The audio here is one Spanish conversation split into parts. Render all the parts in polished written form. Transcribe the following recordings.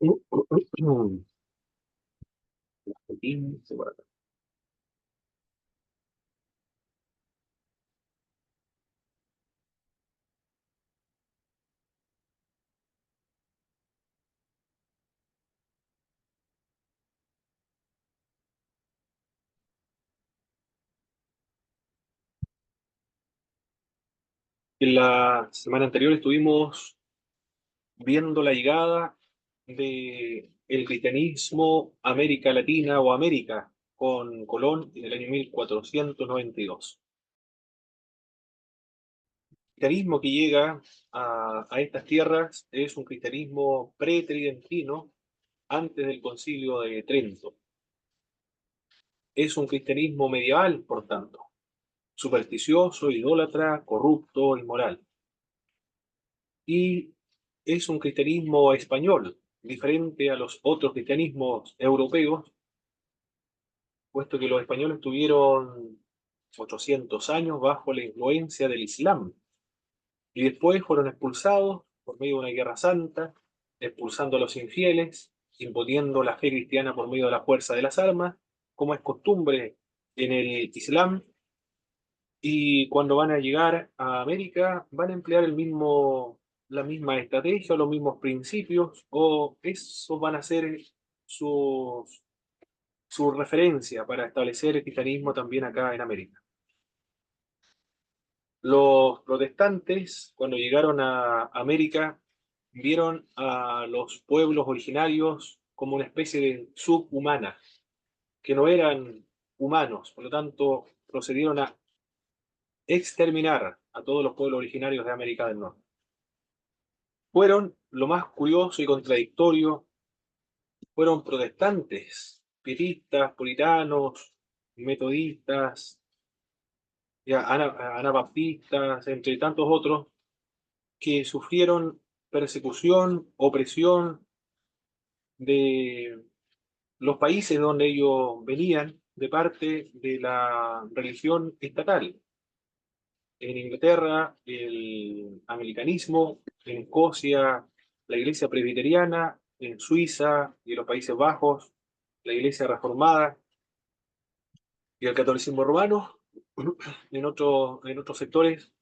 En la semana anterior estuvimos viendo la llegada de el cristianismo a América Latina o América con Colón en el año 1492. El cristianismo que llega a estas tierras es un cristianismo pretridentino antes del Concilio de Trento. Es un cristianismo medieval, por tanto, supersticioso, idólatra, corrupto, inmoral. Y es un cristianismo español, diferente a los otros cristianismos europeos, puesto que los españoles tuvieron 800 años bajo la influencia del Islam y después fueron expulsados por medio de una guerra santa, expulsando a los infieles, imponiendo la fe cristiana por medio de la fuerza de las armas, como es costumbre en el Islam. Y cuando van a llegar a América, van a emplear la misma estrategia, los mismos principios, o esos van a ser sus, su referencia para establecer el cristianismo también acá en América. Los protestantes, cuando llegaron a América, vieron a los pueblos originarios como una especie de subhumana, que no eran humanos, por lo tanto, procedieron a exterminar a todos los pueblos originarios de América del Norte. Fueron, lo más curioso y contradictorio, fueron protestantes, pietistas, puritanos, metodistas, anabaptistas, entre tantos otros, que sufrieron persecución, opresión de los países donde ellos venían de parte de la religión estatal. En Inglaterra, el anglicanismo; en Escocia, la iglesia presbiteriana; en Suiza y en los Países Bajos, la iglesia reformada y el catolicismo romano; en otros sectores,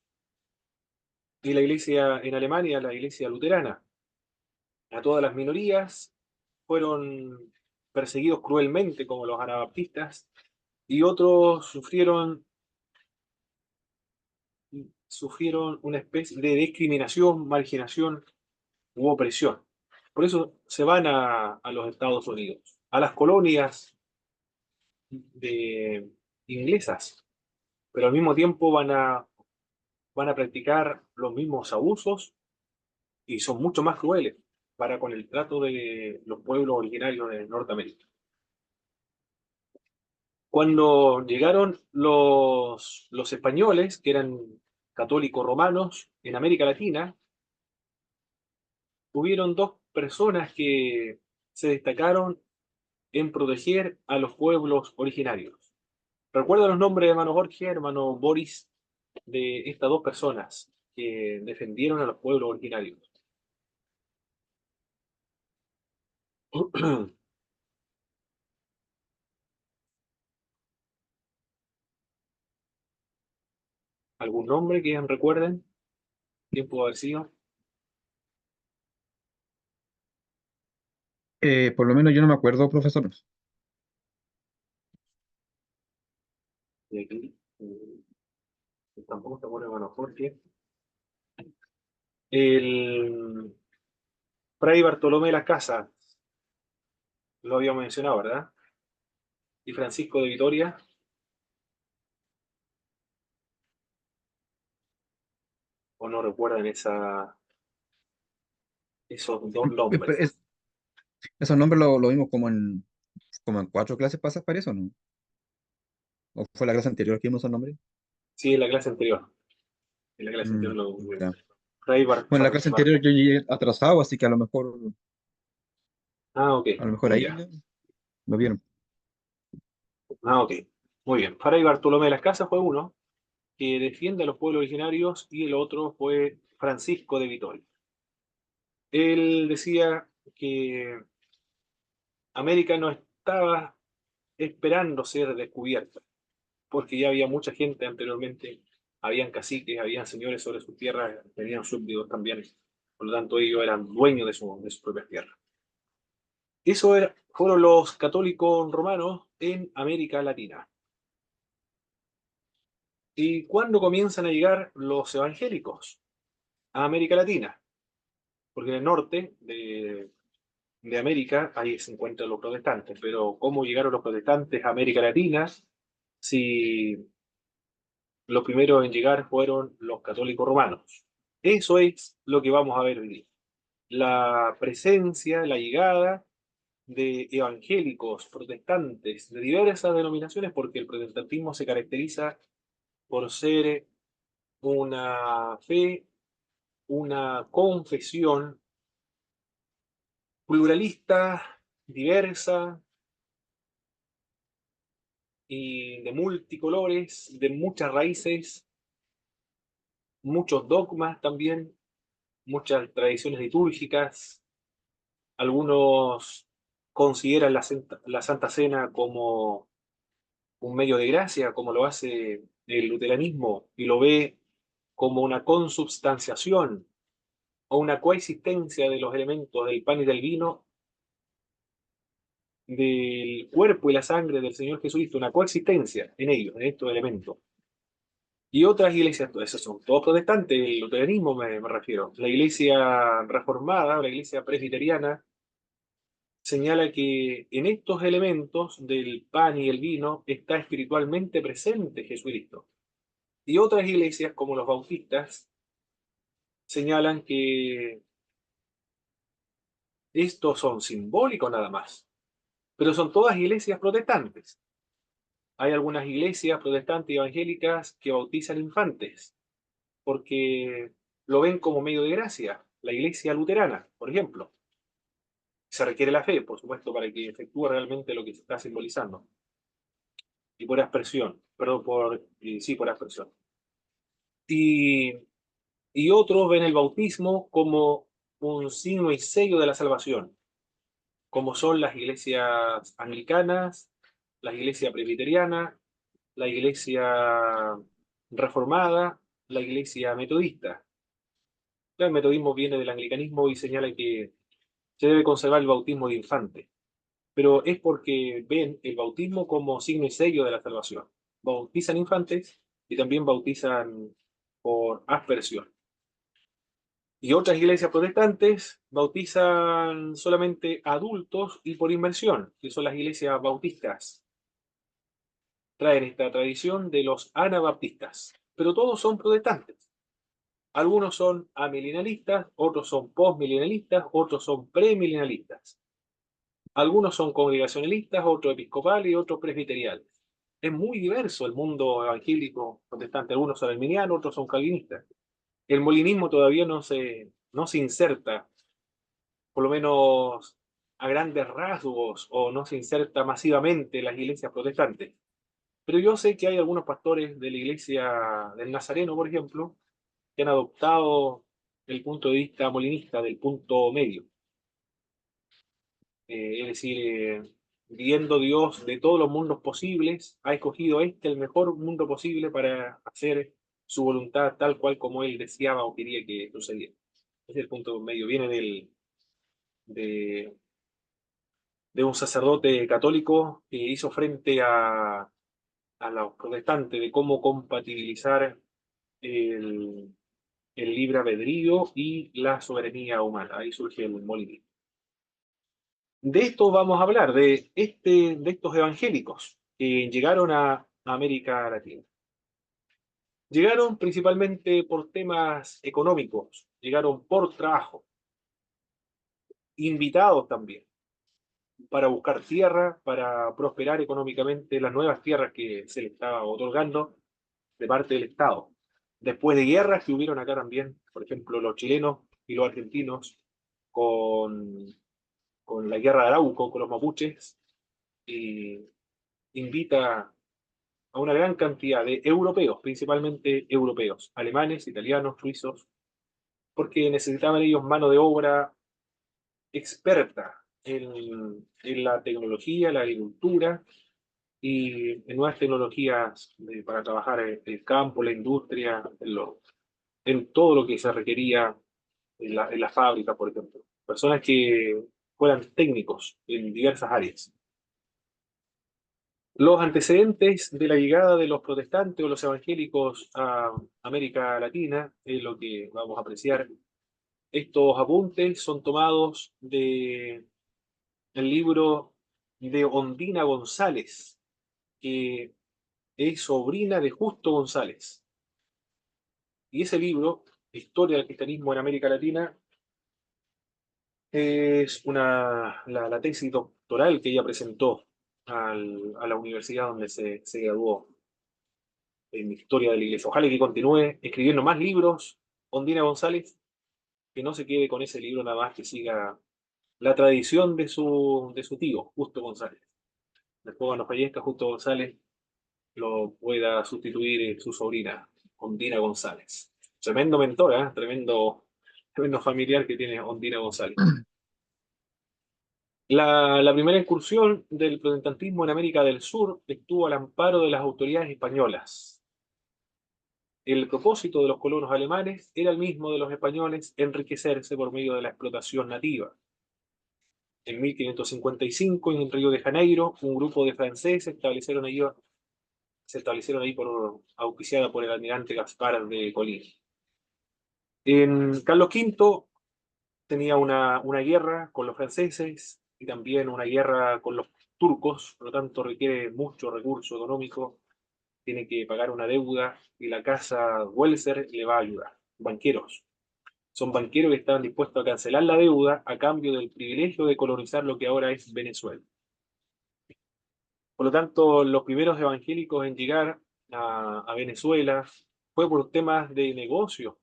y la iglesia en Alemania, la iglesia luterana. A todas las minorías fueron perseguidos cruelmente, como los anabaptistas, y otros sufrieron una especie de discriminación, marginación u opresión. Por eso se van a los Estados Unidos, a las colonias de, inglesas, pero al mismo tiempo van a practicar los mismos abusos y son mucho más crueles para con el trato de los pueblos originarios de Norteamérica. Cuando llegaron los españoles, que eran católicos romanos en América Latina, hubieron dos personas que se destacaron en proteger a los pueblos originarios. Recuerda los nombres, hermano Jorge, hermano Boris, de estas dos personas que defendieron a los pueblos originarios. ¿Algún nombre que recuerden? ¿Quién pudo haber sido? Por lo menos yo no me acuerdo, profesor. De aquí. Tampoco se acuerda, hermano Jorge. El Fray Bartolomé de las Casas, lo habíamos mencionado, ¿verdad? Y Francisco de Vitoria, o no recuerdan esos dos nombres. Esos nombres lo vimos como en cuatro clases pasas para eso, ¿no? ¿O fue la clase anterior que vimos esos nombres? Sí, en la clase anterior. En la clase Mm, anterior lo ya. Fray Bueno, en la clase anterior yo llegué atrasado, así que Ah, ok. a lo mejor ahí Ya. lo vieron. Ah, ok. Muy bien. Fray Bartolomé de las Casas fue uno que defiende a los pueblos originarios y el otro fue Francisco de Vitoria. Él decía que América no estaba esperando ser descubierta, porque ya había mucha gente anteriormente, habían caciques, habían señores sobre sus tierras, tenían súbditos también, por lo tanto ellos eran dueños de sus propias tierras. Fueron los católicos romanos en América Latina. ¿Y cuándo comienzan a llegar los evangélicos a América Latina? Porque en el norte de América ahí se encuentran los protestantes, pero ¿cómo llegaron los protestantes a América Latina si los primeros en llegar fueron los católicos romanos? Eso es lo que vamos a ver hoy día. La presencia, la llegada de evangélicos, protestantes, de diversas denominaciones, porque el protestantismo se caracteriza por ser una fe, una confesión pluralista, diversa y de multicolores, de muchas raíces, muchos dogmas también, muchas tradiciones litúrgicas. Algunos consideran la Santa Cena como un medio de gracia, como lo hace el luteranismo, y lo ve como una consubstanciación o una coexistencia de los elementos del pan y del vino, del cuerpo y la sangre del Señor Jesucristo, una coexistencia en ellos, en estos elementos. Y otras iglesias, todas esas son todos protestantes, el luteranismo me refiero. La iglesia reformada, la iglesia presbiteriana, señala que en estos elementos del pan y el vino está espiritualmente presente Jesucristo. Y otras iglesias, como los bautistas, señalan que estos son simbólicos nada más, pero son todas iglesias protestantes. Hay algunas iglesias protestantes y evangélicas que bautizan infantes, porque lo ven como medio de gracia. La iglesia luterana, por ejemplo. Se requiere la fe, por supuesto, para que efectúe realmente lo que se está simbolizando. Y por aspersión, perdón, sí, por aspersión. Y, y otros ven el bautismo como un signo y sello de la salvación, como son las iglesias anglicanas, la iglesia presbiteriana, la iglesia reformada, la iglesia metodista. El metodismo viene del anglicanismo y señala que se debe conservar el bautismo de infante, pero es porque ven el bautismo como signo y sello de la salvación. Bautizan infantes y también bautizan por aspersión. Y otras iglesias protestantes bautizan solamente adultos y por inmersión, que son las iglesias bautistas. Traen esta tradición de los anabaptistas, pero todos son protestantes. Algunos son amilenalistas, otros son postmilenalistas, otros son premilenalistas. Algunos son congregacionalistas, otros episcopales y otros presbiteriales. Es muy diverso el mundo evangélico protestante. Algunos son arminianos, otros son calvinistas. El molinismo todavía no se inserta, por lo menos a grandes rasgos, o no se inserta masivamente en las iglesias protestantes. Pero yo sé que hay algunos pastores de la iglesia del Nazareno, por ejemplo, que han adoptado el punto de vista molinista del punto medio. Es decir, viendo Dios de todos los mundos posibles, ha escogido este el mejor mundo posible para hacer su voluntad tal cual como él deseaba o quería que sucediera. Ese es el punto medio. Viene de, de un sacerdote católico que hizo frente a los protestantes de cómo compatibilizar el, el libre albedrío y la soberanía humana. Ahí surge el molinismo. De esto vamos a hablar, de estos evangélicos que llegaron a América Latina. Llegaron principalmente por temas económicos, llegaron por trabajo, invitados también, para buscar tierra, para prosperar económicamente las nuevas tierras que se les estaba otorgando de parte del Estado. Después de guerras que hubieron acá también, por ejemplo, los chilenos y los argentinos con, con la guerra de Arauco, con los mapuches, y invita a una gran cantidad de europeos, principalmente europeos, alemanes, italianos, suizos, porque necesitaban ellos mano de obra experta en la tecnología, la agricultura y en nuevas tecnologías para trabajar en el campo, la industria, en todo lo que se requería en la fábrica, por ejemplo. Personas que fueran técnicos en diversas áreas. Los antecedentes de la llegada de los protestantes o los evangélicos a América Latina es lo que vamos a apreciar. Estos apuntes son tomados del libro de Ondina González, que es sobrina de Justo González. Y ese libro, Historia del Cristianismo en América Latina, es la tesis doctoral que ella presentó a la universidad donde se graduó en Historia de la Iglesia. Ojalá que continúe escribiendo más libros, Ondina González, que no se quede con ese libro nada más, que siga la tradición de su tío, Justo González. Después cuando fallezca Justo González, lo pueda sustituir su sobrina, Ondina González. Tremendo mentor, ¿eh? Tremendo familiar que tiene Ondina González. La primera incursión del protestantismo en América del Sur estuvo al amparo de las autoridades españolas. El propósito de los colonos alemanes era el mismo de los españoles: enriquecerse por medio de la explotación nativa. En 1555, en Río de Janeiro, un grupo de franceses se establecieron ahí auspiciada por el almirante Gaspar de Coligny. En Carlos V tenía una guerra con los franceses y también una guerra con los turcos, por lo tanto requiere mucho recurso económico, tiene que pagar una deuda y la casa Welser le va a ayudar. Banqueros. Son banqueros que estaban dispuestos a cancelar la deuda a cambio del privilegio de colonizar lo que ahora es Venezuela. Por lo tanto, los primeros evangélicos en llegar a Venezuela fue por temas de negocio.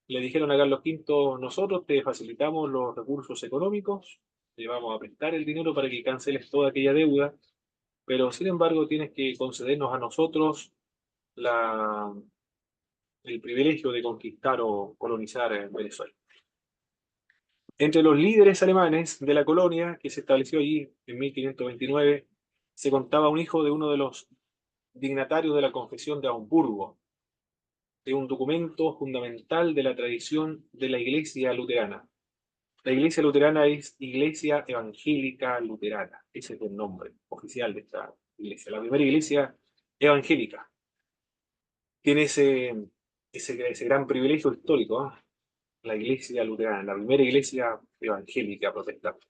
Le dijeron a Carlos V: nosotros te facilitamos los recursos económicos, te vamos a prestar el dinero para que canceles toda aquella deuda, pero sin embargo tienes que concedernos a nosotros la, el privilegio de conquistar o colonizar Venezuela. Entre los líderes alemanes de la colonia que se estableció allí en 1529 se contaba un hijo de uno de los dignatarios de la Confesión de Augsburgo, de un documento fundamental de la tradición de la Iglesia luterana. La Iglesia luterana es Iglesia Evangélica Luterana. Ese es el nombre oficial de esta iglesia. La primera iglesia evangélica. Tiene ese gran privilegio histórico, ¿eh? La Iglesia luterana, la primera iglesia evangélica protestante.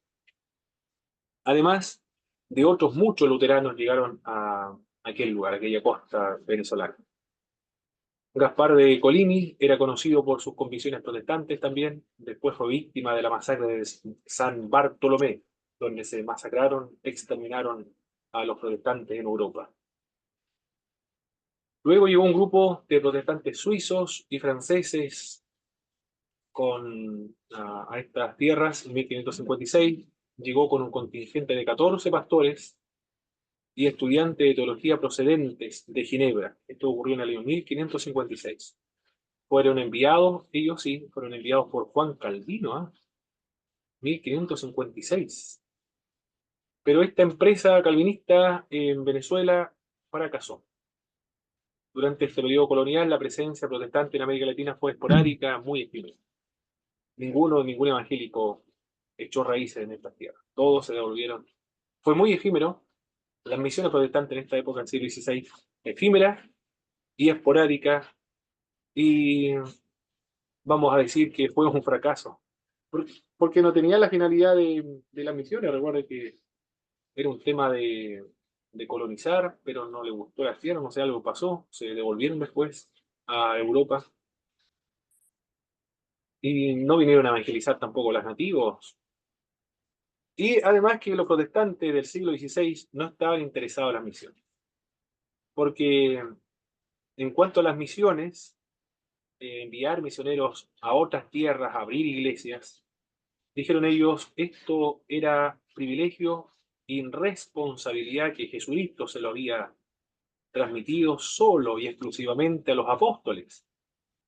Además de otros muchos luteranos llegaron a aquel lugar, a aquella costa venezolana. Gaspar de Coligny era conocido por sus convicciones protestantes también. Después fue víctima de la masacre de San Bartolomé, donde se masacraron, exterminaron a los protestantes en Europa. Luego llegó un grupo de protestantes suizos y franceses a estas tierras en 1556. Llegó con un contingente de 14 pastores y estudiantes de teología procedentes de Ginebra. Esto ocurrió en el año 1556. Fueron enviados, ellos sí, fueron enviados por Juan Calvino, 1556. Pero esta empresa calvinista en Venezuela fracasó. Durante este periodo colonial, la presencia protestante en América Latina fue esporádica, muy efímera. Ningún evangélico echó raíces en estas tierras. Todos se devolvieron. Fue muy efímero. Las misiones protestantes en esta época, en el siglo XVI, efímeras y esporádicas, y vamos a decir que fue un fracaso. Porque no tenía la finalidad de las misiones. Recuerda que era un tema de colonizar, pero no le gustó la tierra, no sé, algo pasó, se devolvieron después a Europa y no vinieron a evangelizar tampoco los nativos. Y además que los protestantes del siglo XVI no estaban interesados en las misiones, porque en cuanto a las misiones, enviar misioneros a otras tierras, abrir iglesias, dijeron ellos, esto era privilegio y responsabilidad que Jesucristo se lo había transmitido solo y exclusivamente a los apóstoles.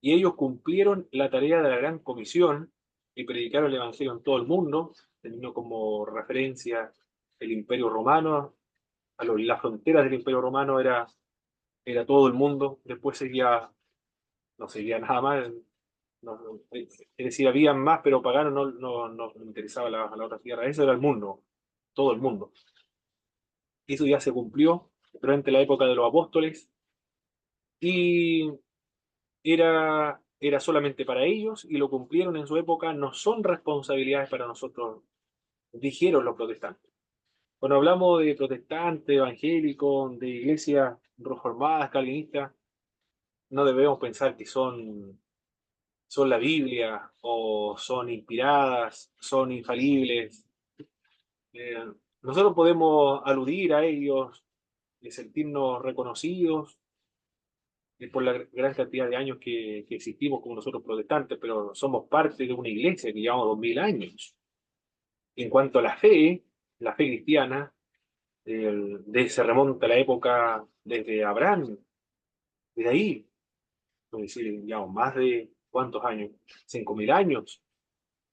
Y ellos cumplieron la tarea de la gran comisión y predicaron el Evangelio en todo el mundo, teniendo como referencia el Imperio Romano. Las fronteras del Imperio Romano era todo el mundo. Después seguía, no seguía nada más. Es decir, había más, pero paganos no interesaba la otra tierra. Eso era el mundo, todo el mundo. Eso ya se cumplió durante la época de los apóstoles y era solamente para ellos y lo cumplieron en su época. No son responsabilidades para nosotros, dijeron los protestantes. Cuando hablamos de protestantes, evangélicos, de iglesias reformadas, calvinistas, no debemos pensar que son la Biblia o son inspiradas, son infalibles. Eh, Nosotros podemos aludir a ellos y sentirnos reconocidos por la gran cantidad de años que existimos como nosotros protestantes, pero somos parte de una iglesia que llevamos 2000 años. En cuanto a la fe cristiana, se remonta a la época desde Abraham, desde ahí, es decir, llevamos más de ¿cuántos años? 5000 años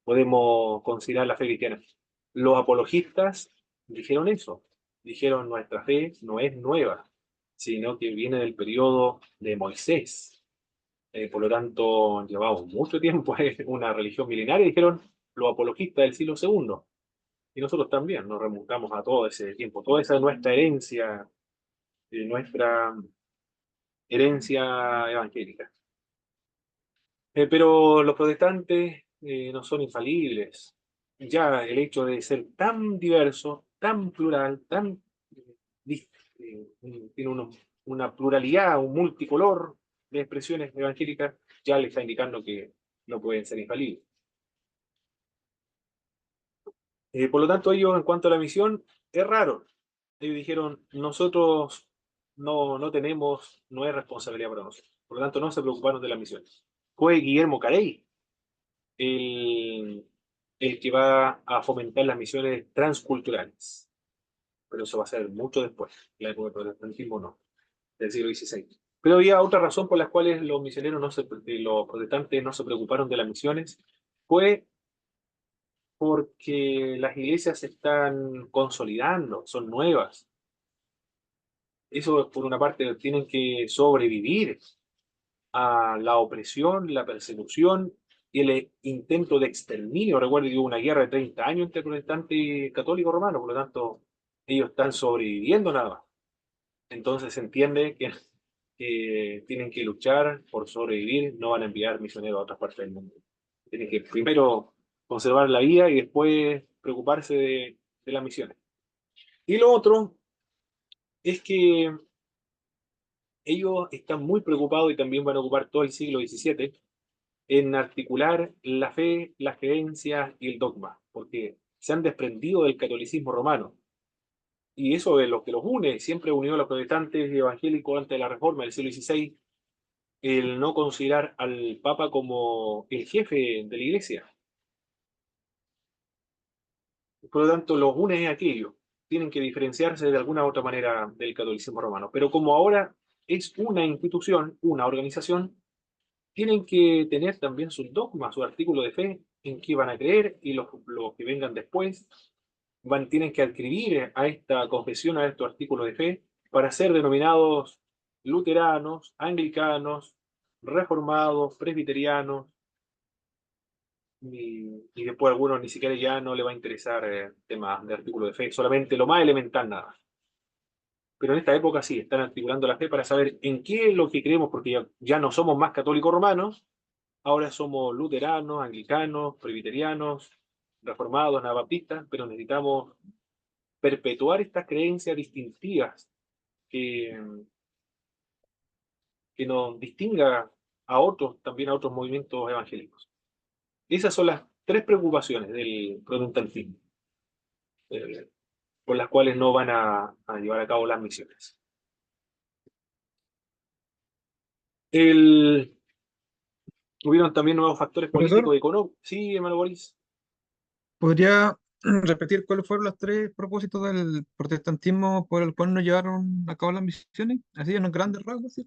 podemos considerar la fe cristiana. Los apologistas dijeron eso, dijeron nuestra fe no es nueva, sino que viene del periodo de Moisés. Por lo tanto, llevamos mucho tiempo, es una religión milenaria, dijeron los apologistas del siglo segundo. Y nosotros también nos remontamos a todo ese tiempo, toda esa es nuestra herencia evangélica. Pero los protestantes no son infalibles. Ya el hecho de ser tan diverso, tan plural, dis- tiene una pluralidad, un multicolor de expresiones evangélicas, ya le está indicando que no pueden ser infalibles. Por lo tanto, ellos, en cuanto a la misión, es raro. Ellos dijeron, nosotros no tenemos, no es responsabilidad para nosotros. Por lo tanto, no se preocuparon de la misión. Fue Guillermo Carey el, el que va a fomentar las misiones transculturales. Pero eso va a ser mucho después, la época del protestantismo no, del siglo XVI. Pero había otra razón por la cual los misioneros los protestantes no se preocuparon de las misiones, fue porque las iglesias se están consolidando, son nuevas. Eso, por una parte, tienen que sobrevivir a la opresión, la persecución y el intento de exterminio. Recuerdo que hubo una guerra de 30 años entre protestantes y católicos romanos, por lo tanto, ellos están sobreviviendo nada más. Entonces se entiende que tienen que luchar por sobrevivir, no van a enviar misioneros a otras partes del mundo. Tienen que primero conservar la vida y después preocuparse de las misiones. Y lo otro es que ellos están muy preocupados y también van a ocupar todo el siglo XVII en articular la fe, las creencias y el dogma, porque se han desprendido del catolicismo romano. Y eso es lo que los une, siempre unió a los protestantes y evangélicos antes de la Reforma del siglo XVI, el no considerar al Papa como el jefe de la Iglesia. Por lo tanto, los une aquello. Tienen que diferenciarse de alguna u otra manera del catolicismo romano. Pero como ahora es una institución, una organización, tienen que tener también sus dogmas, su artículo de fe, en qué van a creer y los que vengan después tienen que adscribir a esta confesión, a estos artículos de fe, para ser denominados luteranos, anglicanos, reformados, presbiterianos, y después a algunos ni siquiera ya no le va a interesar temas de artículo de fe, solamente lo más elemental nada. Pero en esta época sí, están articulando la fe para saber en qué es lo que creemos, porque ya no somos más católicos romanos, ahora somos luteranos, anglicanos, presbiterianos, reformados, anabaptistas, pero necesitamos perpetuar estas creencias distintivas que, que nos distinga a otros, también a otros movimientos evangélicos. Esas son las tres preocupaciones del protestantismo, eh, por las cuales no van a llevar a cabo las misiones. El, Hubieron también nuevos factores Profesor, políticos y económicos. Sí, hermano Boris. ¿podría repetir cuáles fueron los tres propósitos del protestantismo por el cual no llevaron a cabo las misiones? Así en grandes rasgos, ¿sí?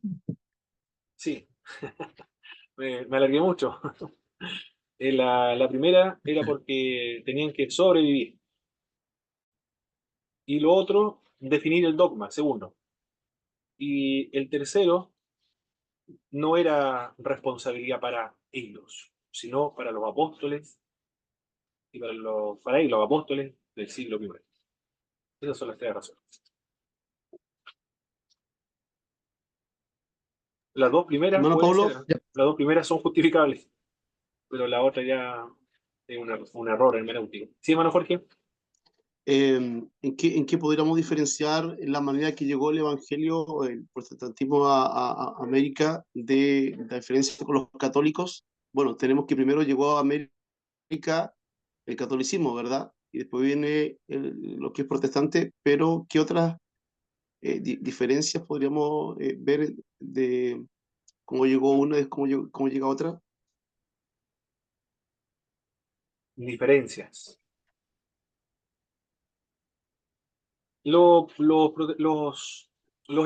Sí, me alargué mucho. La primera era porque tenían que sobrevivir. Y lo otro, definir el dogma, segundo. Y el tercero no era responsabilidad para ellos, sino para los apóstoles y para ellos, los apóstoles del siglo primero. Esas son las tres razones. Las dos primeras Hermano pueden ser, Pablo, las Ya, dos primeras son justificables, pero la otra ya es un error hermenéutico. ¿Sí, hermano Jorge? en qué podríamos diferenciar la manera que llegó el Evangelio, el protestantismo a América, de la diferencia con los católicos? Bueno, tenemos que primero llegó a América el catolicismo, ¿verdad? Y después viene lo que es protestante, pero ¿qué otras diferencias podríamos ver de cómo llegó una y cómo llega otra? Diferencias. Los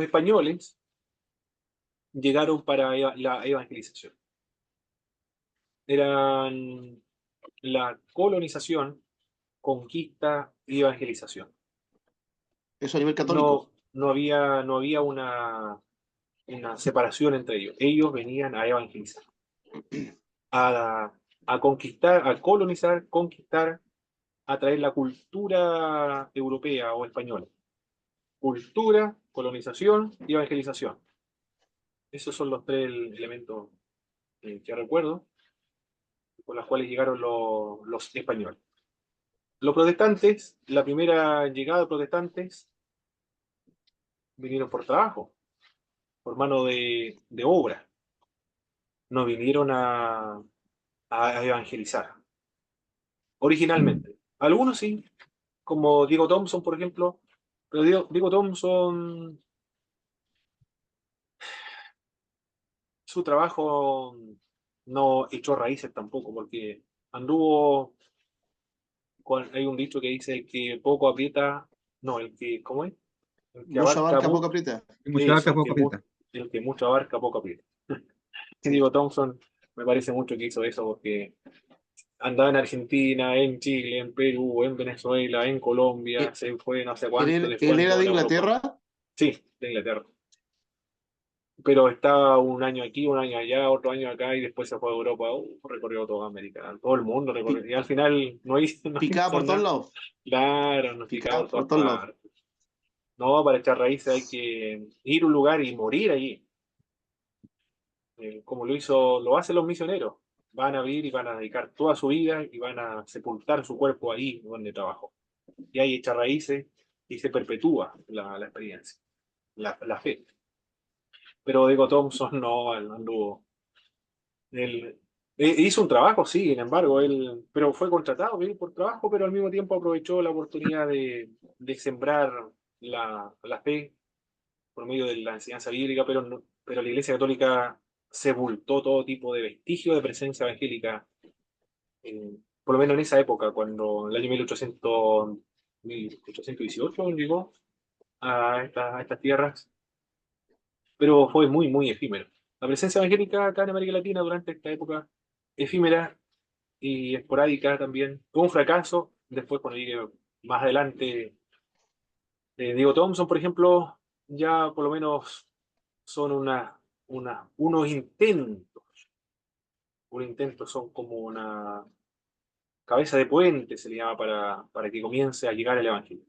españoles llegaron para la evangelización. Eran la colonización, conquista y evangelización. Eso a nivel católico. No había una separación entre ellos. Ellos venían a evangelizar, a, a conquistar, a colonizar, conquistar, a traer la cultura europea o española. Cultura, colonización y evangelización. Esos son los tres elementos que recuerdo con los cuales llegaron los españoles. Los protestantes, la primera llegada de protestantes vinieron por trabajo, por mano de obra. No vinieron a evangelizar originalmente. Algunos sí, como Diego Thompson, por ejemplo, pero Diego Thompson, su trabajo no echó raíces tampoco, porque anduvo, hay un dicho que dice el que poco aprieta, no, el que, ¿cómo es? El que Mucha abarca barca, mucho, poca prieta. y mucha eso, vaca, poco aprieta. el que mucho abarca, poco aprieta. Y Sí. Diego Thompson me parece mucho que hizo eso porque andaba en Argentina, en Chile, en Perú, en Venezuela, en Colombia, Eh, se fue no sé cuánto, él después era entró de en Europa. Inglaterra. Sí, de Inglaterra. Pero estaba un año aquí, un año allá, otro año acá y después se fue a Europa. Recorrió toda América, todo el mundo recorrió. pi- Y al final no hizo, no Picada hizo por todos nada. lados. Claro, nos picaba por Picada por todas todos lados. partes. No, para echar raíces hay que ir a un lugar y morir allí. Como lo hacen los misioneros. Van a vivir y van a dedicar toda su vida y van a sepultar su cuerpo ahí donde trabajó. Y ahí echa raíces y se perpetúa la experiencia, la fe. Pero Diego Thompson no, él no anduvo. Él hizo un trabajo, sí, sin embargo, pero fue contratado bien, por trabajo, pero al mismo tiempo aprovechó la oportunidad de sembrar la fe por medio de la enseñanza bíblica, pero la Iglesia Católica sepultó todo tipo de vestigio de presencia evangélica, por lo menos en esa época, cuando en el año 1818 llegó a estas tierras, pero fue muy, muy efímero. La presencia evangélica acá en América Latina durante esta época, efímera y esporádica también, fue un fracaso. Después, cuando llegue más adelante, Diego Thompson, por ejemplo, ya por lo menos son unos intentos. Un intento son como una cabeza de puente, se le llama, para que comience a llegar el Evangelio.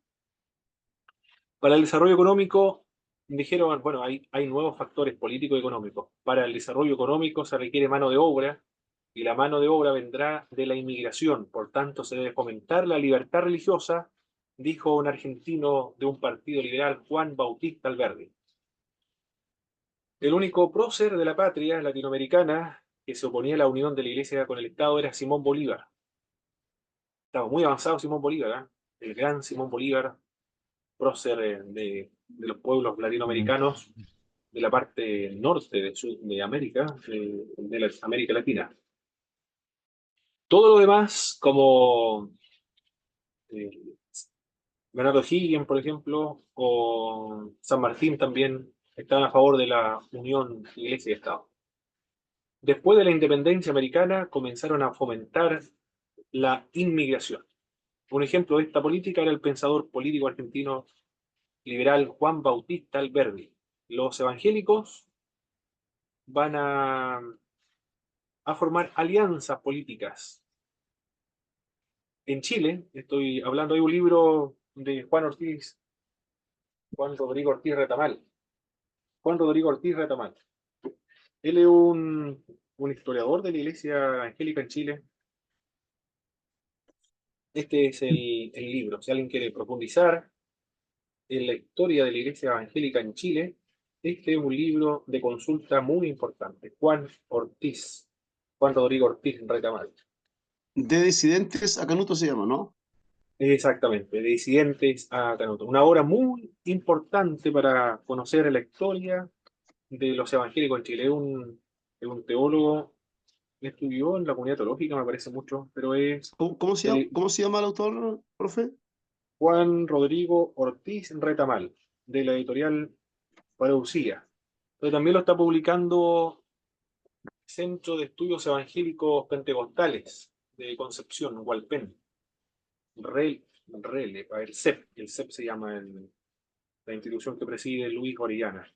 Para el desarrollo económico, dijeron, bueno, hay nuevos factores políticos y económicos. Para el desarrollo económico se requiere mano de obra y la mano de obra vendrá de la inmigración. Por tanto, se debe fomentar la libertad religiosa, dijo un argentino de un partido liberal, Juan Bautista Alberdi. El único prócer de la patria latinoamericana que se oponía a la unión de la Iglesia con el Estado era Simón Bolívar. Estaba muy avanzado Simón Bolívar, ¿eh? El gran Simón Bolívar, prócer de los pueblos latinoamericanos de la parte norte de América, de la América Latina. Todo lo demás, como eh, Bernardo Higgins, por ejemplo, o San Martín también, estaban a favor de la unión Iglesia y Estado. después de la independencia americana comenzaron a fomentar la inmigración. Un ejemplo de esta política era el pensador político argentino liberal Juan Bautista Alberdi. Los evangélicos van a formar alianzas políticas. En Chile, estoy hablando de un libro de Juan Rodrigo Ortiz Retamal. Juan Rodrigo Ortiz Retamal. Él es un historiador de la Iglesia Evangélica en Chile. Este es el libro. Si alguien quiere profundizar en la historia de la Iglesia Evangélica en Chile, este es un libro de consulta muy importante. Juan Rodrigo Ortiz Retamal. De disidentes a Canuto se llama, ¿no? Exactamente, de disidentes a Canuto. Una obra muy importante para conocer la historia de los evangélicos en Chile. Es un teólogo, estudió en la comunidad teológica, me parece mucho, pero es ¿Cómo se llama el autor, profe? Juan Rodrigo Ortiz Retamal, de la editorial Parousia. Pero también lo está publicando Centro de Estudios Evangélicos Pentecostales de Concepción, Hualpén. El CEP. El CEP se llama la institución que preside Luis Orellana.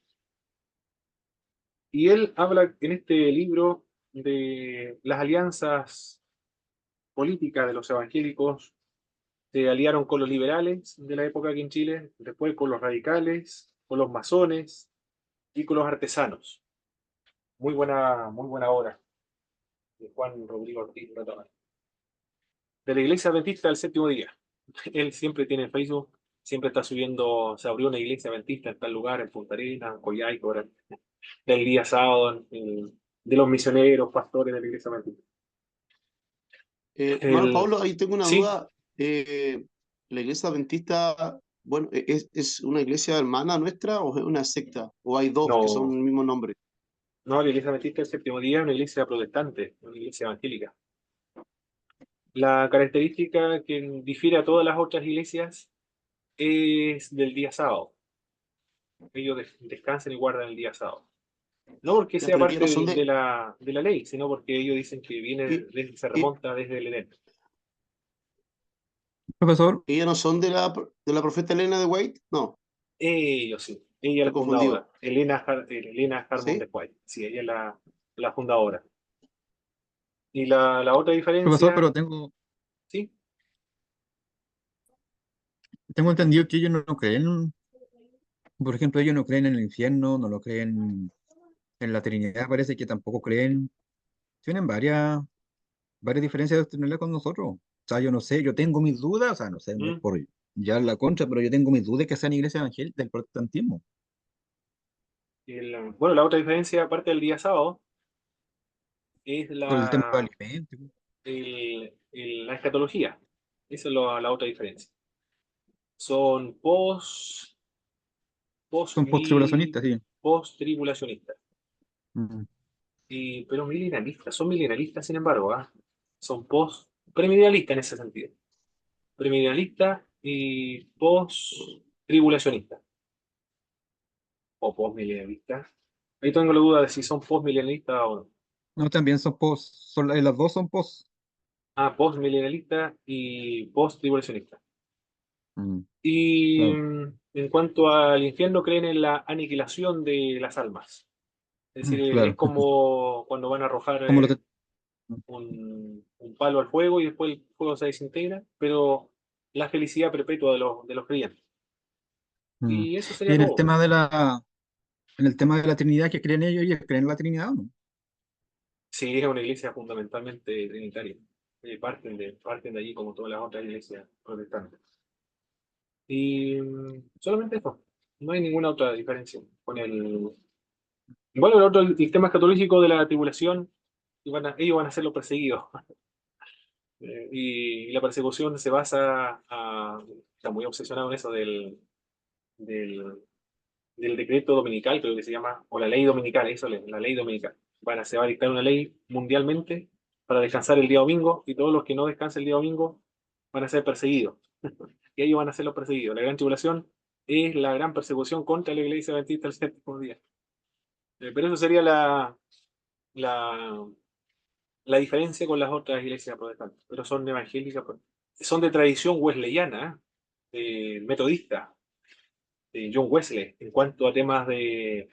Y él habla en este libro de las alianzas políticas de los evangélicos. Se aliaron con los liberales de la época aquí en Chile, después con los radicales, con los masones y con los artesanos. Muy buena obra de Juan Rodrigo Ortiz Retamal. De la Iglesia Adventista del Séptimo Día. Él siempre tiene Facebook, siempre está subiendo, se abrió una iglesia adventista en tal lugar, en Punta Arenas, en Coyhaique, del día sábado, de los misioneros, pastores de la iglesia adventista. Hermano Pablo, ahí tengo una Sí, duda. ¿La iglesia adventista, bueno, es una iglesia hermana nuestra o es una secta? ¿O hay dos que son no, el mismo nombre? no, la iglesia adventista del Séptimo Día es una iglesia protestante, una iglesia evangélica. La característica que difiere a todas las otras iglesias es del día sábado. Ellos descansan y guardan el día sábado. No porque Ya, sea pero ellos parte no son de la ley, sino porque ellos dicen que y- se y- remonta desde el Edén. Profesor, ellos no son de la profeta Elena de White, no, Ellos sí, ella es estoy la fundadora, confundido. Elena Harmon ¿Sí? de White. Sí, ella es la fundadora. Y la otra profesor, diferencia, pero sí, tengo entendido que ellos no creen, por ejemplo, ellos no creen en el infierno, no lo creen en la Trinidad, parece que tampoco creen. Tienen varias diferencias doctrinales con nosotros. O sea, yo no sé, yo tengo mis dudas, o sea, no sé, no es mm, por ya la contra, pero yo tengo mis dudas que sean iglesias evangélicas del protestantismo. bueno, la otra diferencia, aparte del día sábado, es Por el tema de los alimentos. la escatología. Esa es la otra diferencia. Son Son post-tribulacionistas, sí. post-tribulacionistas. Mm. Pero millennialistas, son millennialistas sin embargo, ¿ah? Son premillennialistas en ese sentido. Premillennialistas y post-tribulacionistas. O post-millennialistas. Ahí tengo la duda de si son post-millennialistas o no. No, también son post, las dos son post. Ah, post-millennialistas y post-tribulacionistas. Mm, Y claro. en cuanto al infierno, creen en la aniquilación de las almas. Es decir, es Claro. como cuando van a arrojar Como lo te- un palo al fuego y después el fuego se desintegra, pero la felicidad perpetua de los creyentes. mm. Y eso Y sería en el todo. tema en el tema de la Trinidad que creen ellos creen en la Trinidad, ¿o no? Sí, es una iglesia fundamentalmente trinitaria. Parten de allí como todas las otras iglesias protestantes. Y solamente eso. No hay ninguna otra diferencia con el... Bueno, el tema escatológico de la tribulación, ellos van a ser los perseguidos. Y la persecución se basa está muy obsesionado en eso del, del decreto dominical, creo que se llama, o la ley dominical, eso, la ley dominical. Se va a dictar una ley mundialmente para descansar el día domingo, y todos los que no descansen el día domingo van a ser perseguidos. Y ellos van a ser los perseguidos. La gran tribulación es la gran persecución contra la iglesia adventista del séptimo día. Pero eso sería la, la diferencia con las otras iglesias protestantes, pero son evangélicas, son de tradición wesleyana, metodista, de John Wesley, en cuanto a temas de,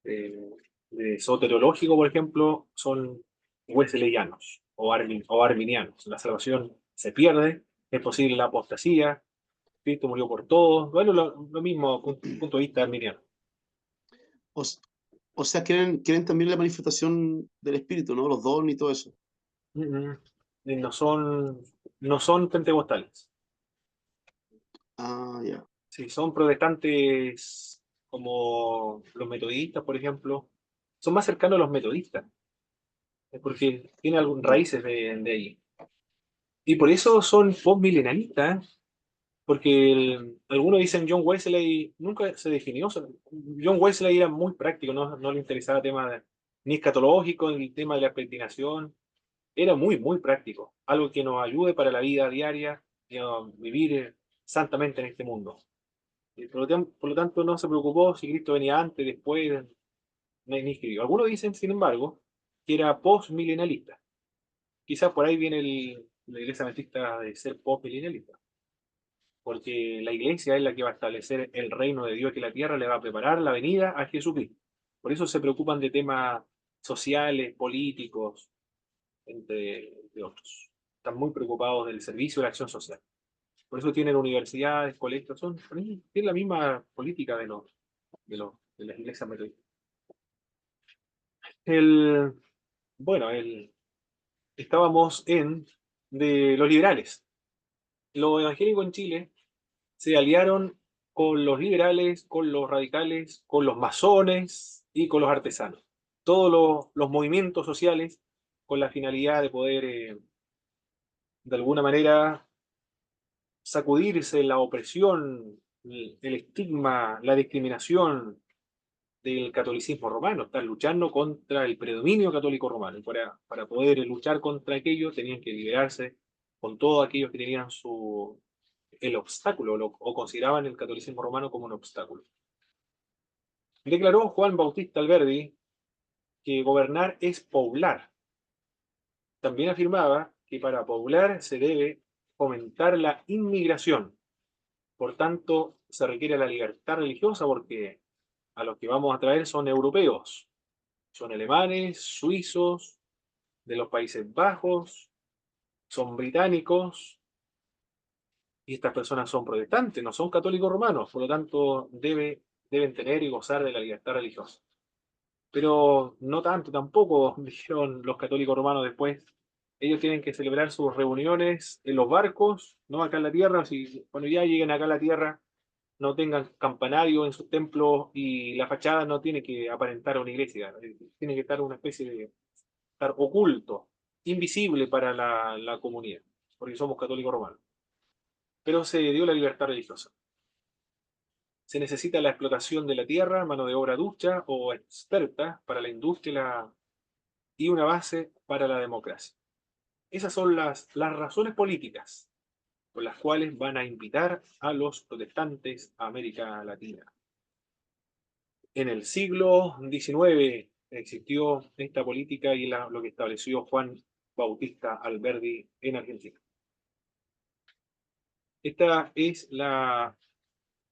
de soteriológico, por ejemplo, son wesleyanos o arminianos. La salvación se pierde, es posible la apostasía, Cristo murió por todos, bueno, lo mismo punto de vista arminiano. O, s- o sea, quieren también la manifestación del Espíritu, ¿no? Los dones y todo eso. Mm, No son, no son pentecostales. Ah, ya. Sí, son protestantes como los metodistas, por ejemplo. Son más cercanos a los metodistas, porque tienen algunas raíces de ahí. Y por eso son postmilenalistas, porque algunos dicen John Wesley nunca se definió. John Wesley era muy práctico, no le interesaba tema ni escatológico, ni el tema de la predestinación. Era muy, muy práctico. Algo que nos ayude para la vida diaria y a vivir santamente en este mundo. Y por lo tanto, no se preocupó si Cristo venía antes, después, ni escribió. Algunos dicen, sin embargo, que era postmilenalista. Quizás por ahí viene la iglesia adventista de ser postmilenalista, porque la iglesia es la que va a establecer el reino de Dios, que la tierra le va a preparar la venida a Jesucristo. Por eso se preocupan de temas sociales, políticos, entre otros. Están muy preocupados del servicio y la acción social. Por eso tienen universidades, colegios, tienen la misma política de las iglesias metodistas. El, bueno, estábamos de los liberales. Los evangélicos en Chile se aliaron con los liberales, con los radicales, con los masones y con los artesanos. Todos los movimientos sociales con la finalidad de poder, de alguna manera, sacudirse la opresión, el estigma, la discriminación del catolicismo romano. Están luchando contra el predominio católico romano. Y para poder luchar contra aquello tenían que liberarse con todos aquellos que tenían el obstáculo o consideraban el catolicismo romano como un obstáculo. Declaró Juan Bautista Alberdi que gobernar es poblar. También afirmaba que para poblar se debe fomentar la inmigración. Por tanto, se requiere la libertad religiosa porque a los que vamos a traer son europeos, son alemanes, suizos, de los Países Bajos, son británicos, y estas personas son protestantes, no son católicos romanos, por lo tanto deben tener y gozar de la libertad religiosa. Pero no tanto tampoco, dijeron los católicos romanos después. Ellos tienen que celebrar sus reuniones en los barcos, no acá en la tierra. Si cuando ya lleguen acá a la tierra no tengan campanario en sus templos y la fachada no tiene que aparentar una iglesia, tiene que estar una especie de estar oculto, invisible para la comunidad, porque somos católicos romanos. Pero se dio la libertad religiosa. Se necesita la explotación de la tierra, mano de obra ducha o experta para la industria y una base para la democracia. Esas son las razones políticas por las cuales van a invitar a los protestantes a América Latina. En el siglo XIX existió esta política y lo que estableció Juan Bautista Alberdi en Argentina. Esta es la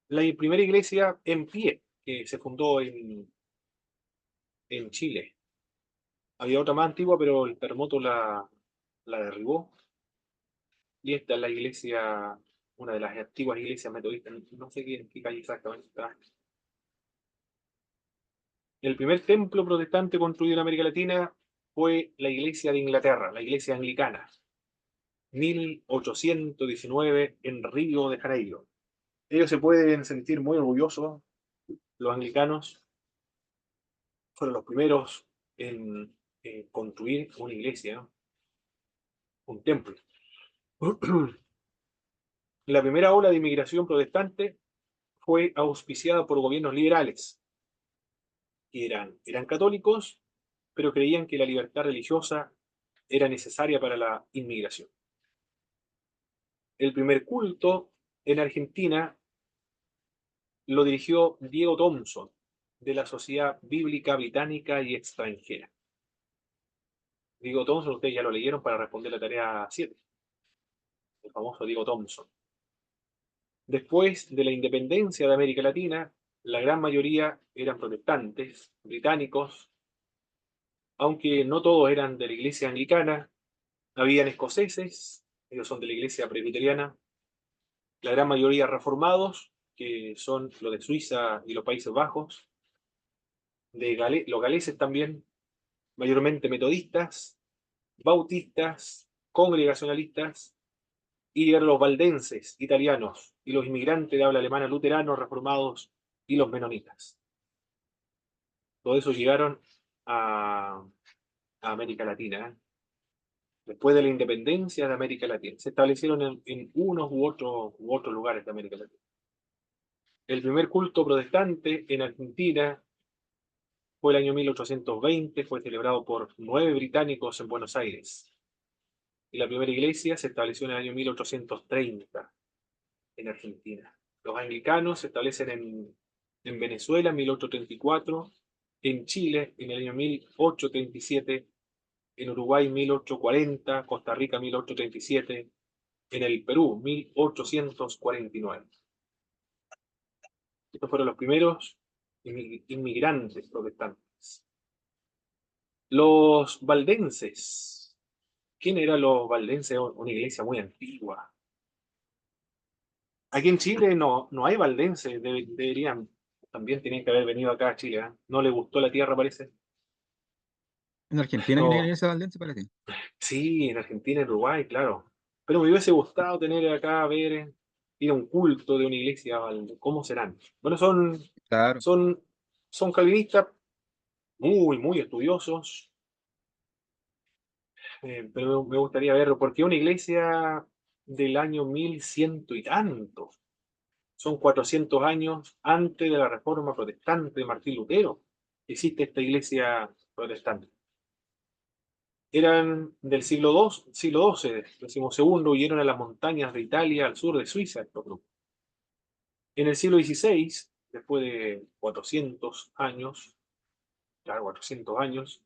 primera iglesia en pie que se fundó en Chile. Había otra más antigua, pero el terremoto la derribó. Y esta es la iglesia, una de las antiguas iglesias metodistas, no sé en qué calle exactamente está. El primer templo protestante construido en América Latina fue la iglesia de Inglaterra, la iglesia anglicana, 1819 en Río de Janeiro. Ellos se pueden sentir muy orgullosos, los anglicanos fueron los primeros en construir una iglesia, ¿no? Un templo. La primera ola de inmigración protestante fue auspiciada por gobiernos liberales, que eran católicos, pero creían que la libertad religiosa era necesaria para la inmigración. El primer culto en Argentina lo dirigió Diego Thompson, de la Sociedad Bíblica Británica y Extranjera. Diego Thompson, ustedes ya lo leyeron para responder la tarea 7, el famoso Diego Thompson. Después de la independencia de América Latina, la gran mayoría eran protestantes, británicos, aunque no todos eran de la iglesia anglicana. Habían escoceses, ellos son de la iglesia presbiteriana, la gran mayoría reformados, que son los de Suiza y los Países Bajos, los galeses también, mayormente metodistas, bautistas, congregacionalistas, y los valdenses, italianos, y los inmigrantes de habla alemana luteranos, reformados, y los menonitas. Todos esos llegaron a América Latina, ¿eh? Después de la independencia de América Latina. Se establecieron en unos u otros lugares de América Latina. El primer culto protestante en Argentina fue el año 1820, fue celebrado por 9 británicos en Buenos Aires. Y la primera iglesia se estableció en el año 1830 en Argentina. Los anglicanos se establecen en Venezuela en 1834, en Chile en el año 1837, en Uruguay 1840, Costa Rica 1837, en el Perú 1849. Estos fueron los primeros inmigrantes protestantes. Los valdenses. ¿Quién eran los valdenses? Una iglesia muy antigua. Aquí en Chile no hay valdenses, deberían, también tienen que haber venido acá a Chile, ¿eh? No les gustó la tierra, parece. En Argentina hay una No, iglesia valdense, parece. sí, en Argentina, en Uruguay, claro. Pero me hubiese gustado tener acá, ver, ir a un culto de una iglesia, ¿cómo serán? Bueno, Claro. son, son calvinistas muy estudiosos, pero me gustaría verlo, porque una iglesia del año 1100 y tanto, son 400 años antes de la Reforma Protestante de Martín Lutero, existe esta iglesia protestante. Eran del siglo XII, decimos segundo, huyeron a las montañas de Italia al sur de Suiza estos grupos. En el siglo XVI, después de 400 años, claro, 400 años,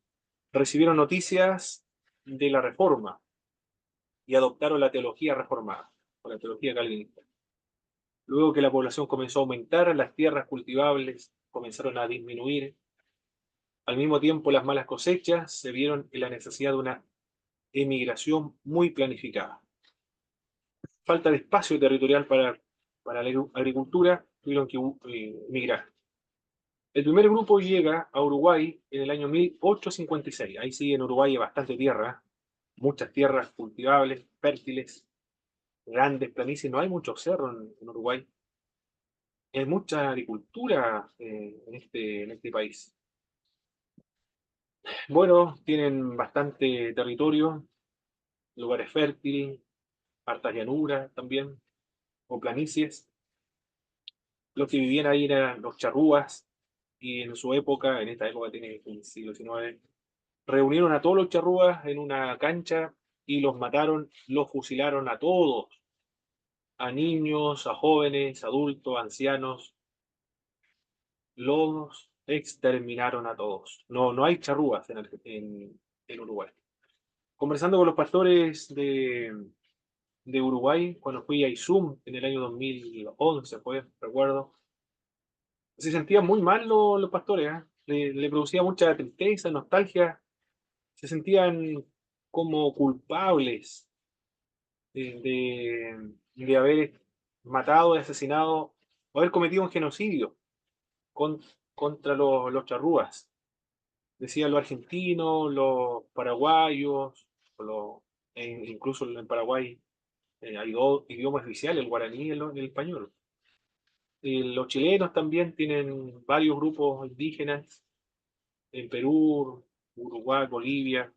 recibieron noticias de la Reforma y adoptaron la teología reformada, o la teología calvinista. Luego que la población comenzó a aumentar, las tierras cultivables comenzaron a disminuir. Al mismo tiempo, las malas cosechas se vieron en la necesidad de una emigración muy planificada. Falta de espacio territorial para la agricultura, tuvieron que emigrar. El primer grupo llega a Uruguay en el año 1856. Ahí sí, en Uruguay hay bastante tierra, muchas tierras cultivables, fértiles, grandes planicies. No hay muchos cerros en Uruguay. Hay mucha agricultura en este país. Bueno, tienen bastante territorio, lugares fértiles, hartas llanuras también, o planicies. Los que vivían ahí eran los charrúas, y en su época, en esta época tiene el siglo XIX, reunieron a todos los charrúas en una cancha y los mataron, los fusilaron a todos, a niños, a jóvenes, adultos, ancianos, los exterminaron a todos. No hay charrúas en Uruguay. Conversando con los pastores de Uruguay, cuando fui a Izum en el año 2011, pues, recuerdo, se sentían muy mal los pastores, ¿eh? Le producía mucha tristeza, nostalgia, se sentían como culpables de haber matado, asesinado, o haber cometido un genocidio con- contra los charrúas. Decían los argentinos, los paraguayos, incluso en Paraguay hay dos idiomas oficiales, el guaraní y el español. Los chilenos también tienen varios grupos indígenas, en Perú, Uruguay, Bolivia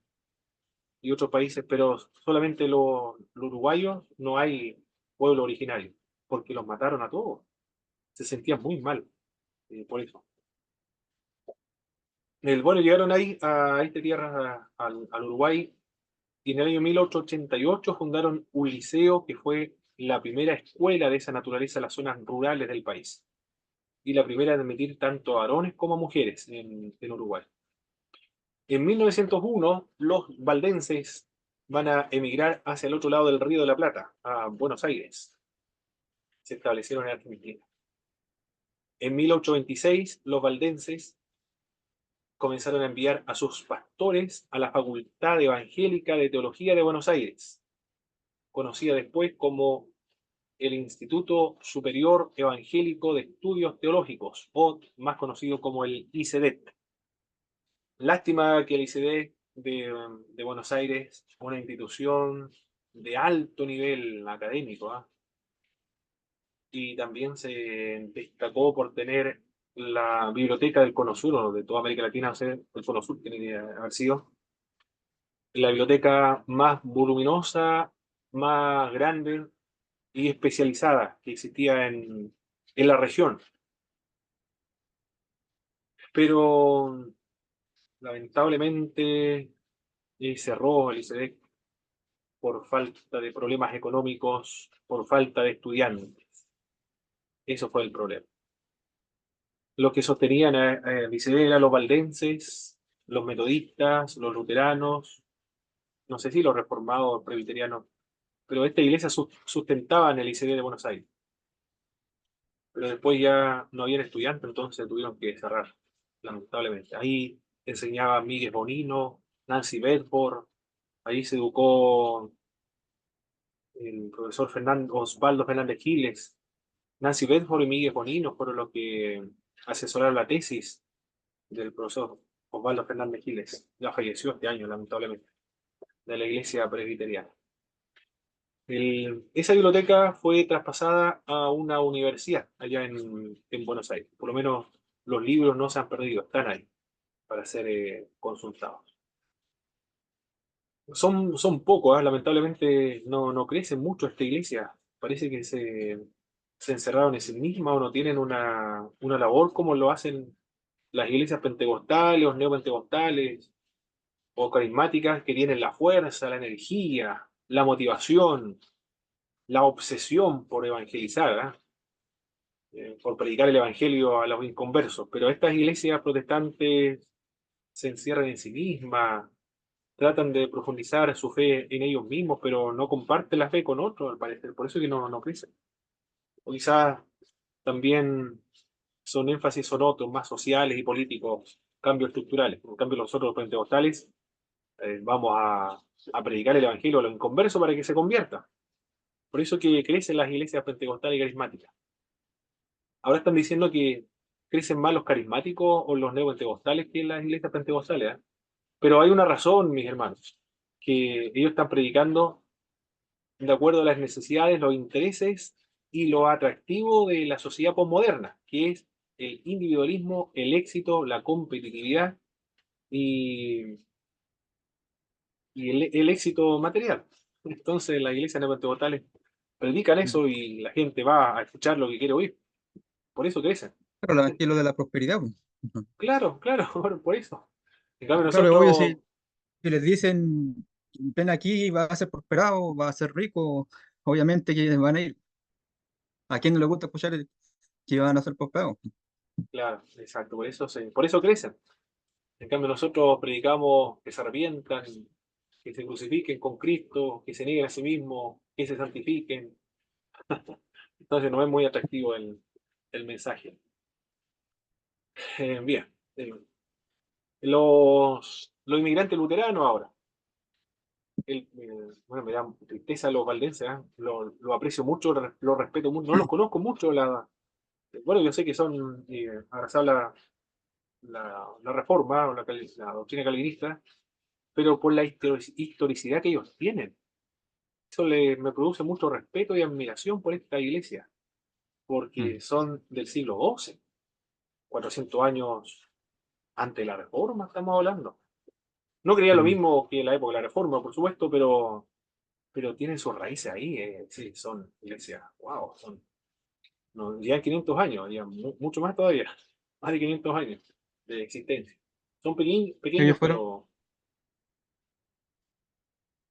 y otros países, pero solamente los uruguayos no hay pueblo originario, porque los mataron a todos. Se sentían muy mal por eso. Bueno, llegaron ahí a esta tierra, al Uruguay, y en el año 1888 fundaron un liceo que fue la primera escuela de esa naturaleza en las zonas rurales del país, y la primera en admitir tanto a varones como a mujeres en Uruguay. En 1901, los valdenses van a emigrar hacia el otro lado del Río de la Plata, a Buenos Aires. Se establecieron en Argentina. En 1826, los valdenses comenzaron a enviar a sus pastores a la Facultad Evangélica de Teología de Buenos Aires, conocida después como el Instituto Superior Evangélico de Estudios Teológicos, o más conocido como el ICEDET. Lástima que el ICEDET de Buenos Aires, una institución de alto nivel académico, ¿eh? Y también se destacó por tener la biblioteca del Cono Sur, de toda América Latina, o sea, el Cono Sur tiene que haber sido la biblioteca más voluminosa, más grande y especializada que existía en la región. Pero lamentablemente cerró el ICEDEC por falta de problemas económicos, por falta de estudiantes. Eso fue el problema. Los que sostenían el ICEDEC eran los valdenses, los metodistas, los luteranos, no sé si los reformados presbiterianos, pero esta iglesia sustentaba en el ICD de Buenos Aires. Pero después ya no habían estudiantes, entonces tuvieron que cerrar, lamentablemente. Ahí enseñaba Miguel Bonino, Nancy Bedford, ahí se educó el profesor Osvaldo Fernández Giles. Nancy Bedford y Miguel Bonino fueron los que asesoraron la tesis del profesor Osvaldo Fernández Giles. Ya falleció este año, lamentablemente, de la iglesia presbiteriana. Esa biblioteca fue traspasada a una universidad allá en Buenos Aires. Por lo menos los libros no se han perdido, están ahí para ser consultados. Son pocos, ¿eh? Lamentablemente no crecen mucho esta iglesia. Parece que se encerraron en sí misma o no tienen una labor como lo hacen las iglesias pentecostales o neopentecostales o carismáticas que tienen la fuerza, la energía, la motivación, la obsesión por evangelizar, por predicar el evangelio a los inconversos. Pero estas iglesias protestantes se encierran en sí mismas, tratan de profundizar su fe en ellos mismos, pero no comparten la fe con otros, al parecer. Por eso es que no crecen. O quizás también son otros, más sociales y políticos, cambios estructurales. En cambio, nosotros los pentecostales vamos a predicar el evangelio a los inconversos para que se conviertan. Por eso que crecen las iglesias pentecostales y carismáticas. Ahora están diciendo que crecen más los carismáticos o los neopentecostales que las iglesias pentecostales, ¿eh? Pero hay una razón, mis hermanos, que ellos están predicando de acuerdo a las necesidades, los intereses y lo atractivo de la sociedad posmoderna, que es el individualismo, el éxito, la competitividad y, y el éxito material. Entonces las iglesias neopentecostales predican eso y la gente va a escuchar lo que quiere oír. Por eso crecen. Pero el evangelio de la prosperidad, pues. Ujú. Claro, claro, por eso. En cambio Claro, obvio, nosotros, si les dicen, ven aquí, va a ser prosperado, va a ser rico, obviamente que van a ir. ¿A quién no le gusta escuchar que van a ser prosperados? claro, exacto, por eso crecen. En cambio nosotros predicamos que se arrepientan, que se crucifiquen con Cristo, que se nieguen a sí mismos, que se santifiquen. Entonces no es muy atractivo el mensaje. Bien, los inmigrantes luteranos ahora. Bueno, me da tristeza los valdenses, ¿eh? Lo aprecio mucho, lo respeto mucho, no los conozco mucho. Bueno, yo sé que son, ahora se habla la reforma o la doctrina calvinista, pero por la historicidad que ellos tienen. Eso me produce mucho respeto y admiración por esta iglesia, porque Mm, son del siglo XII, 400 años antes de la reforma, estamos hablando. No creía lo mm. mismo que en la época de la reforma, por supuesto, pero tienen sus raíces ahí. Sí, son iglesias, wow, no, ya 500 años, ya mucho más todavía, más de 500 años de existencia. Son Ellos pequeños, fueron, pero...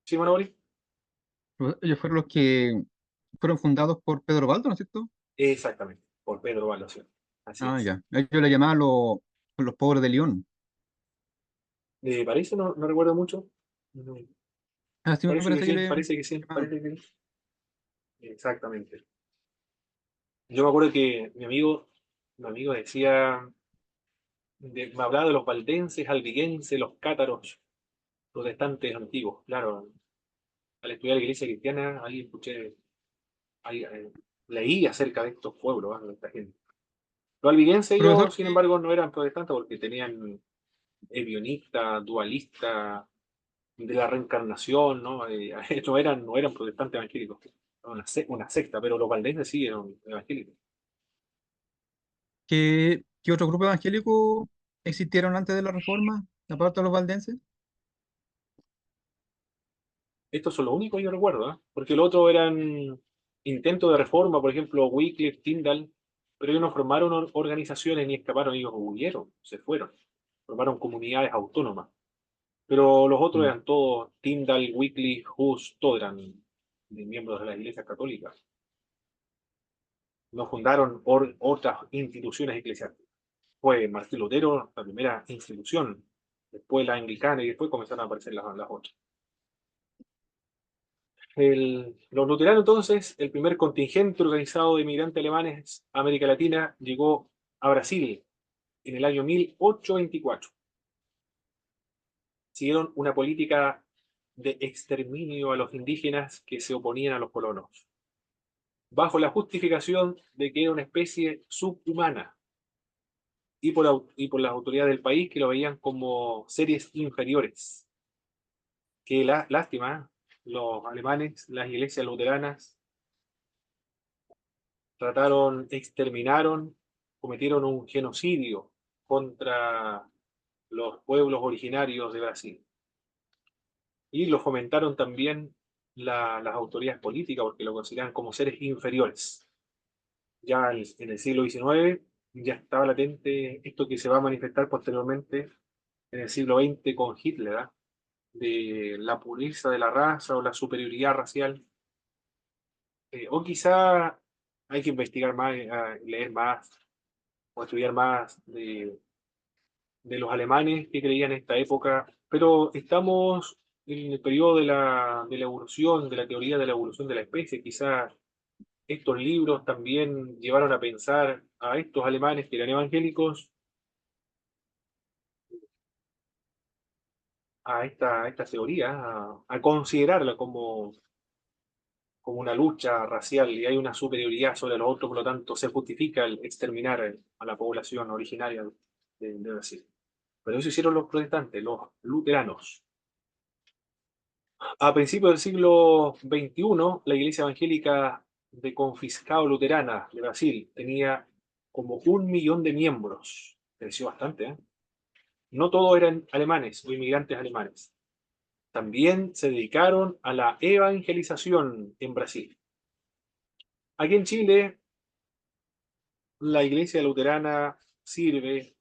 ¿Sí, Manoli? ellos fueron los que fueron fundados por Pedro Baldo, ¿no es cierto? Exactamente, por Pedro Baldassio. Así Ah, es. ya. Ellos le llamaban los pobres de León. Parece, no recuerdo mucho. No, Ah, sí, me parece que parece que sí, le... parece que sí, Ah, parece que sí. Exactamente. Yo me acuerdo que mi amigo decía, me hablaba de los valdenses, albigenses, los cátaros, protestantes antiguos. Claro, al estudiar la iglesia cristiana, ahí escuché, ahí, leí acerca de estos pueblos, de esta gente. Los albigenses, profesor, ellos, sin embargo, no eran protestantes porque tenían evionista, dualista, de la reencarnación, ¿no? No eran protestantes evangélicos, era una secta, pero los valdenses sí eran evangélicos. ¿qué otro grupo evangélico existieron antes de la Reforma, aparte de los valdenses? Estos son los únicos que yo recuerdo, ¿eh? Porque los otros eran intentos de reforma, por ejemplo, Wycliffe, Tyndall, pero ellos no formaron organizaciones ni escaparon, ellos huyeron, se fueron, formaron comunidades autónomas. Pero los otros Mm. eran todos, Tyndall, Wycliffe, Hus, todos eran miembros de la Iglesia Católica. No fundaron otras instituciones eclesiásticas. Fue Martín Lutero la primera institución, después la anglicana y después comenzaron a aparecer las otras. Los luteranos, entonces, el primer contingente organizado de inmigrantes alemanes a América Latina, llegó a Brasil en el año 1824. Siguieron una política de exterminio a los indígenas que se oponían a los colonos, bajo la justificación de que era una especie subhumana y por las autoridades del país que lo veían como seres inferiores. Qué lástima, los alemanes, las iglesias luteranas exterminaron, cometieron un genocidio contra los pueblos originarios de Brasil. Y lo fomentaron también las autoridades políticas porque lo consideraban como seres inferiores. Ya en el siglo XIX ya estaba latente esto que se va a manifestar posteriormente en el siglo XX con Hitler, ¿ah? De la pureza de la raza o la superioridad racial. O quizá hay que investigar más, leer más o estudiar más de los alemanes que creían en esta época, pero estamos en el periodo de la evolución, de la teoría de la evolución de la especie. Quizá estos libros también llevaron a pensar a estos alemanes que eran evangélicos a esta teoría, a considerarla como una lucha racial y hay una superioridad sobre los otros, por lo tanto se justifica el exterminar a la población originaria de Brasil. Pero eso hicieron los protestantes, los luteranos. A principios del siglo XXI, la Iglesia Evangélica de Confiscado Luterana de Brasil tenía como 1 millón de miembros. Creció bastante, ¿eh? No todos eran alemanes o inmigrantes alemanes. También se dedicaron a la evangelización en Brasil. Aquí en Chile, la Iglesia Luterana sirve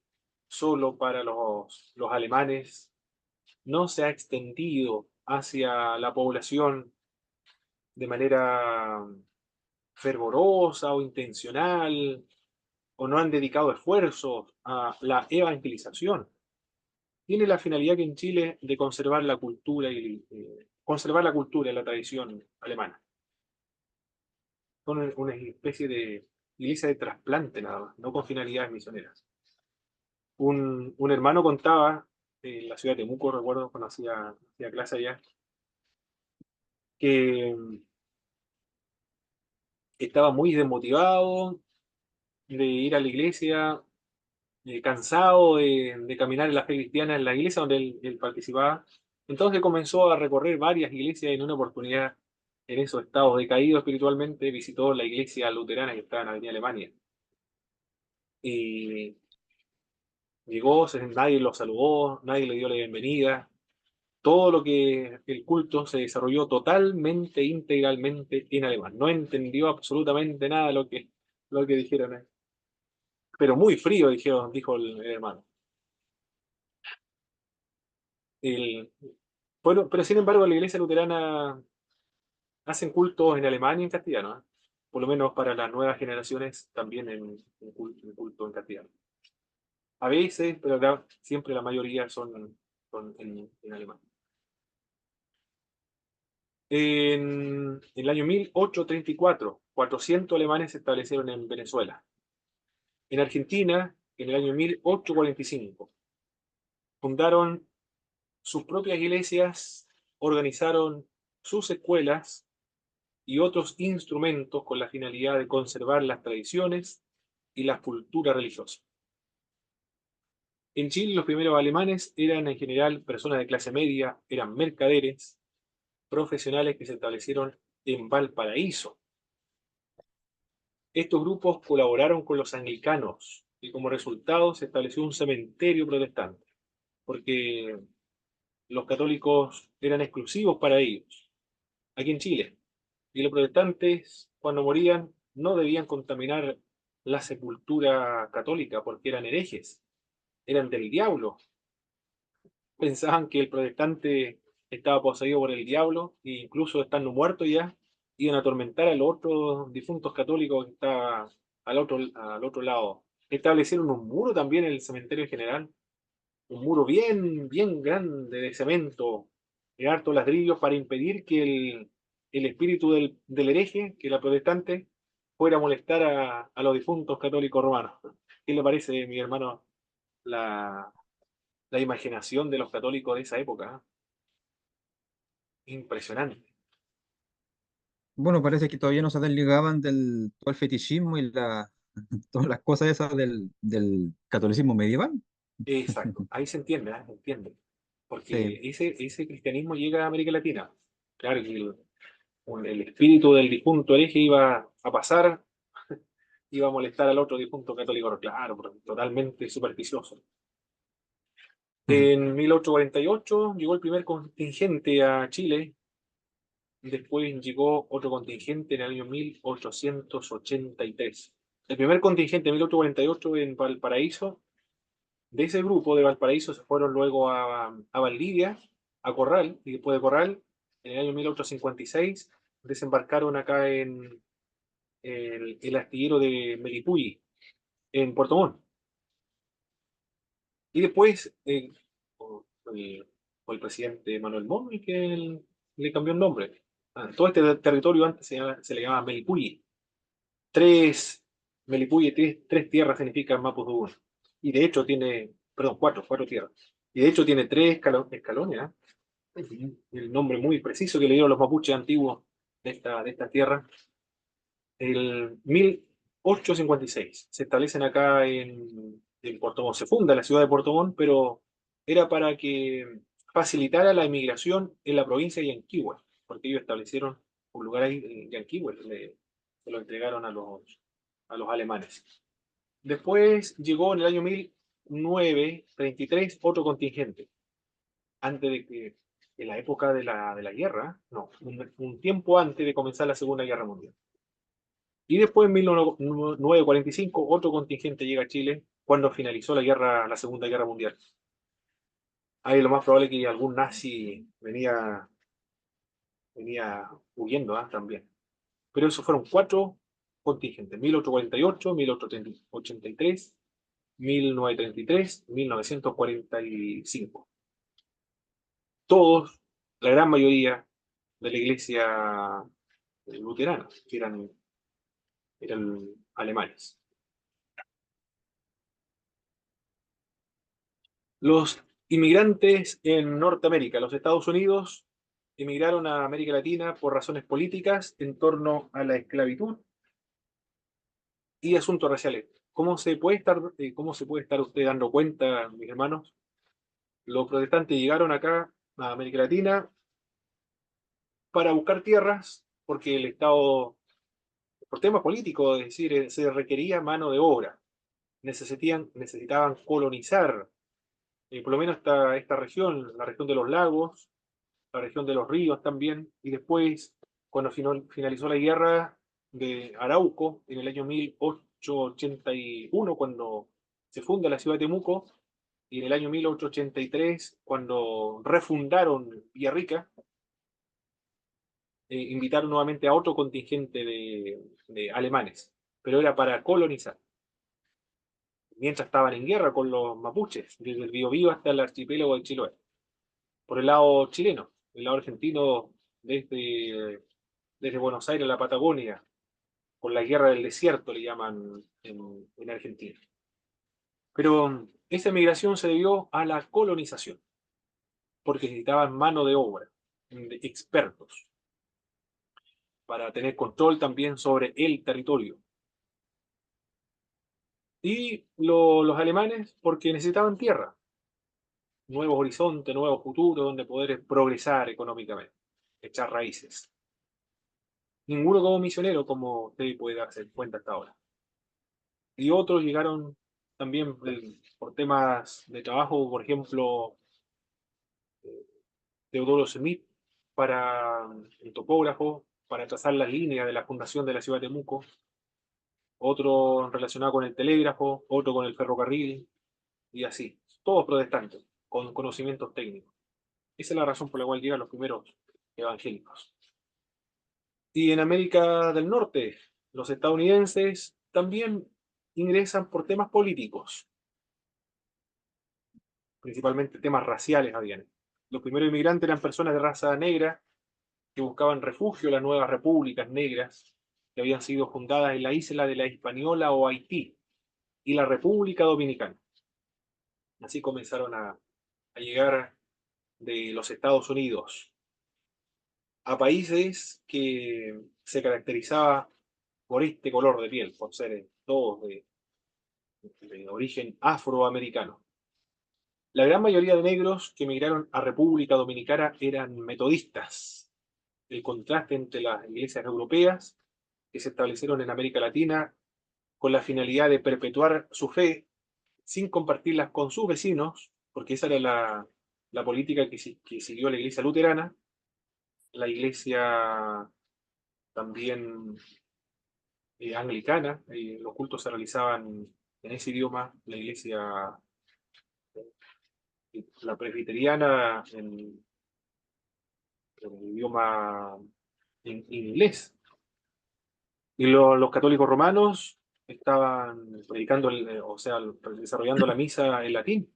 solo para los alemanes, no se ha extendido hacia la población de manera fervorosa o intencional, o no han dedicado esfuerzos a la evangelización. Tiene la finalidad que en Chile de conservar la cultura y la tradición alemana. Son una especie de iglesia de trasplante nada más, no con finalidades misioneras. Un hermano contaba en la ciudad de Temuco, recuerdo cuando hacía clase allá, que estaba muy desmotivado de ir a la iglesia, cansado de caminar en la fe cristiana en la iglesia donde él participaba. Entonces comenzó a recorrer varias iglesias y en una oportunidad, en esos estados decaídos espiritualmente, visitó la iglesia luterana que estaba en Avenida Alemania. Y llegó, nadie lo saludó, nadie le dio la bienvenida. Todo lo que el culto se desarrolló totalmente, integralmente en alemán. No entendió absolutamente nada de lo que dijeron ahí. Pero muy frío, dijo el hermano. El, bueno, pero sin embargo, la iglesia luterana hacen cultos en alemán y en castellano, ¿eh? Por lo menos para las nuevas generaciones, también en culto en castellano. A veces, pero acá siempre la mayoría son en alemán. En el año 1834, 400 alemanes se establecieron en Venezuela. En Argentina, en el año 1845, fundaron sus propias iglesias, organizaron sus escuelas y otros instrumentos con la finalidad de conservar las tradiciones y la cultura religiosa. En Chile, los primeros alemanes eran en general personas de clase media, eran mercaderes, profesionales que se establecieron en Valparaíso. Estos grupos colaboraron con los anglicanos y como resultado se estableció un cementerio protestante, porque los católicos eran exclusivos para ellos, aquí en Chile. Y los protestantes, cuando morían, no debían contaminar la sepultura católica porque eran herejes, eran del diablo. Pensaban que el protestante estaba poseído por el diablo e incluso estando muerto ya, iban a atormentar a los otros difuntos católicos que estaban al otro lado. Establecieron un muro también en el cementerio general, un muro bien, bien grande de cemento, de hartos ladrillos para impedir que el espíritu del hereje, que era protestante, fuera a molestar a los difuntos católicos romanos. ¿Qué le parece, mi hermano, la, la imaginación de los católicos de esa época? Impresionante. Bueno, parece que todavía no se desligaban del todo el fetichismo y todas las cosas esas del catolicismo medieval. Exacto, ahí se entiende, ¿eh? Se entiende. Porque Sí. ese cristianismo llega a América Latina. Claro que el espíritu del difunto hereje iba a pasar, iba a molestar al otro difunto católico, claro, pero totalmente supersticioso. Ujú. En 1848 llegó el primer contingente a Chile, después llegó otro contingente en el año 1883. El primer contingente en 1848 en Valparaíso. De ese grupo de Valparaíso se fueron luego a Valdivia, a Corral, y después de Corral, en el año 1856, desembarcaron acá en el astillero de Melipulli, en Puerto Montt. Y después fue el presidente Manuel Montt el que le cambió el nombre. Todo este territorio antes se le llamaba Melipulli. Tres, Melipulli, tres tierras significan Mapudungun. Y de hecho tiene, perdón, cuatro tierras. Y de hecho tiene tres escalones, ¿ah? El nombre muy preciso que le dieron los mapuches antiguos de esta tierra. El 1856 se establecen acá en Puerto Montt. Se funda la ciudad de Puerto Montt, pero era para que facilitara la inmigración en la provincia de Yanquihue, porque ellos establecieron un lugar ahí en Yanquihue, se lo entregaron a los alemanes. Después llegó en el año 1933 otro contingente, antes de que, en la época de la guerra, no, un tiempo antes de comenzar la Segunda Guerra Mundial. Y después, en 1945, otro contingente llega a Chile cuando finalizó la Segunda Guerra Mundial. Ahí lo más probable es que algún nazi venía huyendo, también. Pero esos fueron cuatro contingentes: 1848, 1883, 1933, 1945. Todos, la gran mayoría de la iglesia luterana, que eran alemanes. Los inmigrantes en Norteamérica, los Estados Unidos, emigraron a América Latina por razones políticas en torno a la esclavitud y asuntos raciales. ¿Cómo se puede estar usted dando cuenta, mis hermanos? Los protestantes llegaron acá a América Latina para buscar tierras porque el Estado, por temas políticos, es decir, se requería mano de obra. Necesitaban colonizar, por lo menos esta región, la región de los lagos, la región de los ríos también, y después, cuando finalizó la guerra de Arauco, en el año 1881, cuando se funda la ciudad de Temuco, y en el año 1883, cuando refundaron Villarrica, invitaron nuevamente a otro contingente de alemanes, pero era para colonizar, mientras estaban en guerra con los mapuches, desde el Biobío hasta el archipiélago de Chiloé. por el lado chileno, el lado argentino, desde Buenos Aires a la Patagonia, con la guerra del desierto, le llaman en Argentina. Pero esa migración se debió a la colonización, porque necesitaban mano de obra, de expertos, para tener control también sobre el territorio. Y los alemanes, porque necesitaban tierra, nuevos horizontes, nuevos futuros, donde poder progresar económicamente, echar raíces. Ninguno como misionero, como usted puede darse cuenta hasta ahora. Y otros llegaron también por temas de trabajo, por ejemplo, Teodoro Smith, para el topógrafo, para trazar las líneas de la fundación de la ciudad de Temuco, otro relacionado con el telégrafo, otro con el ferrocarril, y así. Todos protestantes, con conocimientos técnicos. Esa es la razón por la cual llegan los primeros evangélicos. Y en América del Norte, los estadounidenses también ingresan por temas políticos, principalmente temas raciales habían. Los primeros inmigrantes eran personas de raza negra que buscaban refugio en las nuevas repúblicas negras que habían sido fundadas en la isla de la Hispaniola o Haití y la República Dominicana. Así comenzaron a llegar de los Estados Unidos a países que se caracterizaba por este color de piel, por ser todos de origen afroamericano. La gran mayoría de negros que emigraron a República Dominicana eran metodistas. El contraste entre las iglesias europeas que se establecieron en América Latina con la finalidad de perpetuar su fe sin compartirlas con sus vecinos, porque esa era la política que siguió la iglesia luterana, la iglesia también anglicana, los cultos se realizaban en ese idioma, la iglesia, la presbiteriana en el idioma inglés. Y los católicos romanos estaban predicando, o sea, desarrollando la misa en latín.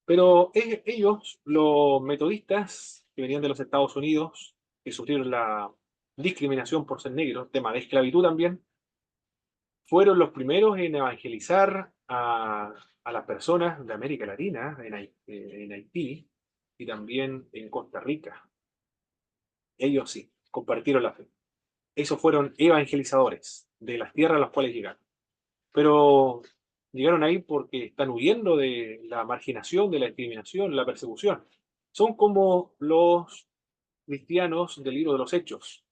Pero ellos, los metodistas que venían de los Estados Unidos, que sufrieron la discriminación por ser negros, tema de esclavitud también, fueron los primeros en evangelizar a las personas de América Latina, en Haití y también en Costa Rica. Ellos sí, compartieron la fe. Esos fueron evangelizadores de las tierras a las cuales llegaron. Pero llegaron ahí porque están huyendo de la marginación, de la discriminación, la persecución. Son como los cristianos del libro de los Hechos.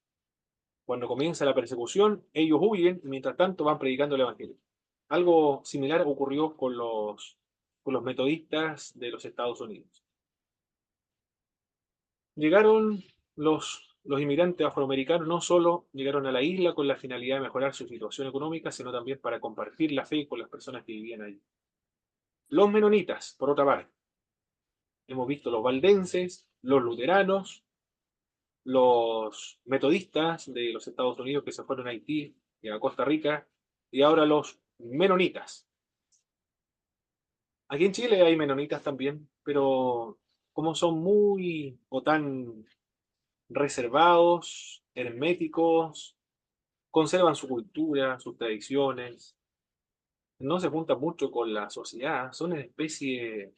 Cuando comienza la persecución, ellos huyen y mientras tanto van predicando el Evangelio. Algo similar ocurrió con los metodistas de los Estados Unidos. Llegaron los inmigrantes afroamericanos, no solo llegaron a la isla con la finalidad de mejorar su situación económica, sino también para compartir la fe con las personas que vivían allí. Los menonitas, por otra parte, hemos visto los valdenses, los luteranos, los metodistas de los Estados Unidos que se fueron a Haití y a Costa Rica, y ahora los menonitas. Aquí en Chile hay menonitas también, pero como son muy o tan reservados, herméticos, conservan su cultura, sus tradiciones, no se juntan mucho con la sociedad, son una especie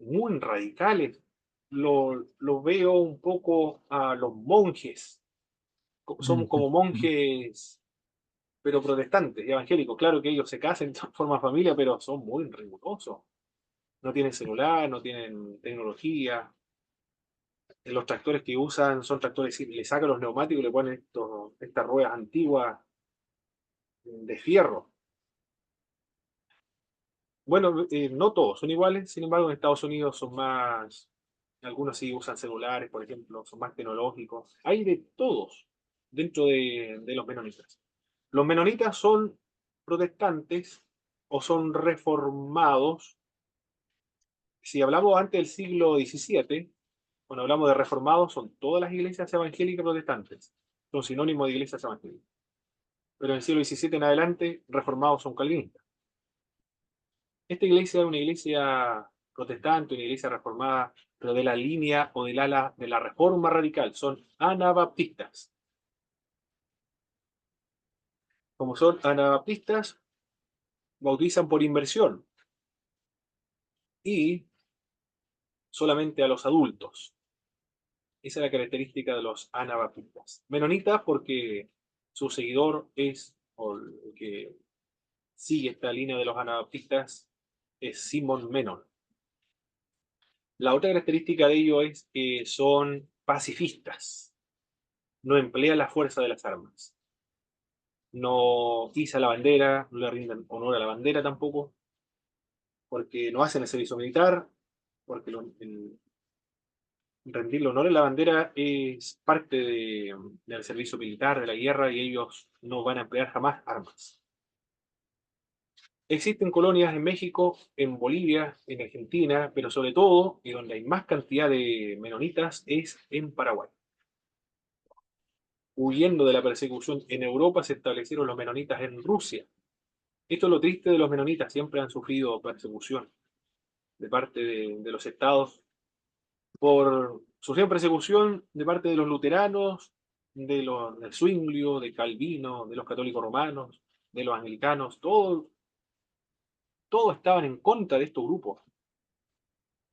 muy radicales. Lo veo un poco a los monjes, son Ujú. como monjes, pero protestantes, evangélicos. Claro que ellos se casan, forman familia, pero son muy rigurosos. No tienen celular, no tienen tecnología. Los tractores que usan son tractores, le sacan los neumáticos y le ponen estas ruedas antiguas de fierro. Bueno, no todos son iguales, sin embargo en Estados Unidos son más, algunos sí usan celulares, por ejemplo, son más tecnológicos. Hay de todos dentro de los menonitas. Los menonitas son protestantes o son reformados. Si hablamos antes del siglo XVII, cuando hablamos de reformados, son todas las iglesias evangélicas protestantes. Son sinónimos de iglesias evangélicas. Pero en el siglo XVII en adelante, reformados son calvinistas. Esta iglesia era una iglesia protestante, una iglesia reformada, pero de la línea o del ala de la reforma radical, son anabaptistas. Como son anabaptistas, bautizan por inversión y solamente a los adultos. Esa es la característica de los anabaptistas. Menonitas porque su seguidor es, o el que sigue esta línea de los anabaptistas, es Simon Menon. La otra característica de ellos es que son pacifistas. No emplean la fuerza de las armas. No iza la bandera, no le rinden honor a la bandera tampoco, porque no hacen el servicio militar, porque rendirle honor a la bandera es parte del servicio militar, de la guerra, y ellos no van a emplear jamás armas. Existen colonias en México, en Bolivia, en Argentina, pero sobre todo, y donde hay más cantidad de menonitas, es en Paraguay. Huyendo de la persecución en Europa, se establecieron los menonitas en Rusia. Esto es lo triste de los menonitas, siempre han sufrido persecución de parte de los estados sufrieron persecución de parte de los luteranos, del Zwinglio, de Calvino, de los católicos romanos, de los anglicanos, todos estaban en contra de estos grupos,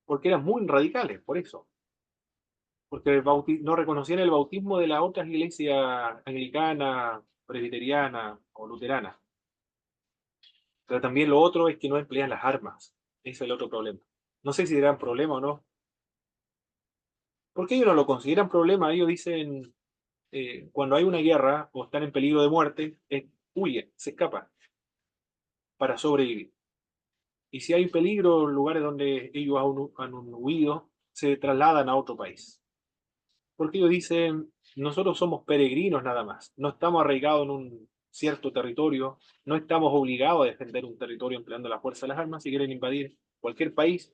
porque eran muy radicales, por eso. Porque no reconocían el bautismo de las otras iglesias anglicanas, presbiterianas o luteranas. Pero también lo otro es que no emplean las armas. Ese es el otro problema. No sé si será problema o no. Porque ellos no lo consideran problema. Ellos dicen, cuando hay una guerra o están en peligro de muerte, huyen, se escapan para sobrevivir. Y si hay peligro en lugares donde ellos han huido, se trasladan a otro país. Porque ellos dicen, nosotros somos peregrinos nada más, no estamos arraigados en un cierto territorio, no estamos obligados a defender un territorio empleando la fuerza de las armas. Si quieren invadir cualquier país,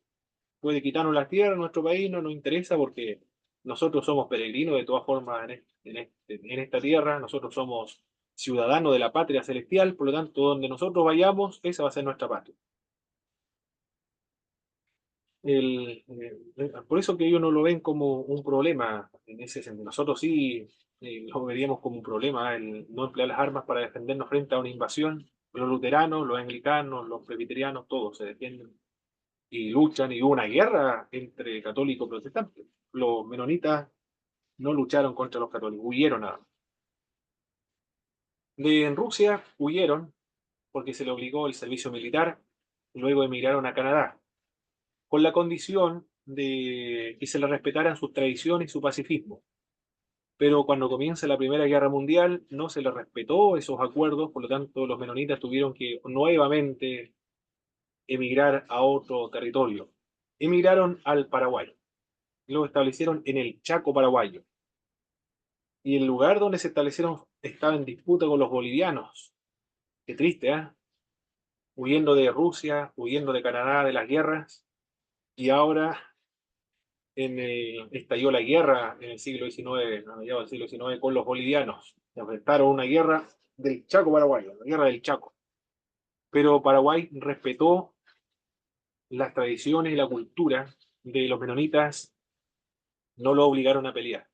puede quitarnos las tierras, nuestro país no nos interesa porque nosotros somos peregrinos de todas formas en esta tierra, nosotros somos ciudadanos de la patria celestial, por lo tanto, donde nosotros vayamos, esa va a ser nuestra patria. Por eso que ellos no lo ven como un problema en ese sentido. Nosotros sí lo veríamos como un problema, el no emplear las armas para defendernos frente a una invasión. Los luteranos, los anglicanos, los presbiterianos, todos se defienden y luchan, y hubo una guerra entre católicos y protestantes. Los menonitas no lucharon contra los católicos, huyeron nada más. En Rusia huyeron porque se le obligó el servicio militar, y luego emigraron a Canadá, con la condición de que se le respetaran sus tradiciones y su pacifismo. Pero cuando comienza la Primera Guerra Mundial no se le respetó esos acuerdos, por lo tanto los menonitas tuvieron que nuevamente emigrar a otro territorio. Emigraron al Paraguay. Lo establecieron en el Chaco paraguayo. Y el lugar donde se establecieron estaba en disputa con los bolivianos. Qué triste, ¿eh? Huyendo de Rusia, huyendo de Canadá, de las guerras, y ahora estalló la guerra en el siglo XIX, a mediados del siglo XIX, con los bolivianos. Se enfrentaron a una guerra del Chaco paraguayo, la guerra del Chaco. Pero Paraguay respetó las tradiciones y la cultura de los menonitas, no lo obligaron a pelear.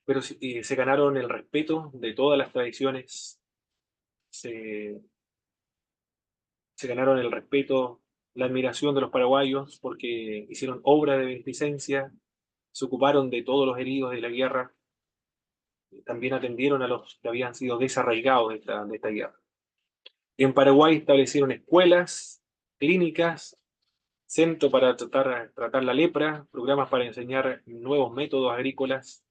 Pero se ganaron el respeto de todas las tradiciones, se, se ganaron el respeto, la admiración de los paraguayos, porque hicieron obra de beneficencia, se ocuparon de todos los heridos de la guerra, también atendieron a los que habían sido desarraigados de esta guerra. En Paraguay establecieron escuelas, clínicas, centro para tratar la lepra, programas para enseñar nuevos métodos agrícolas.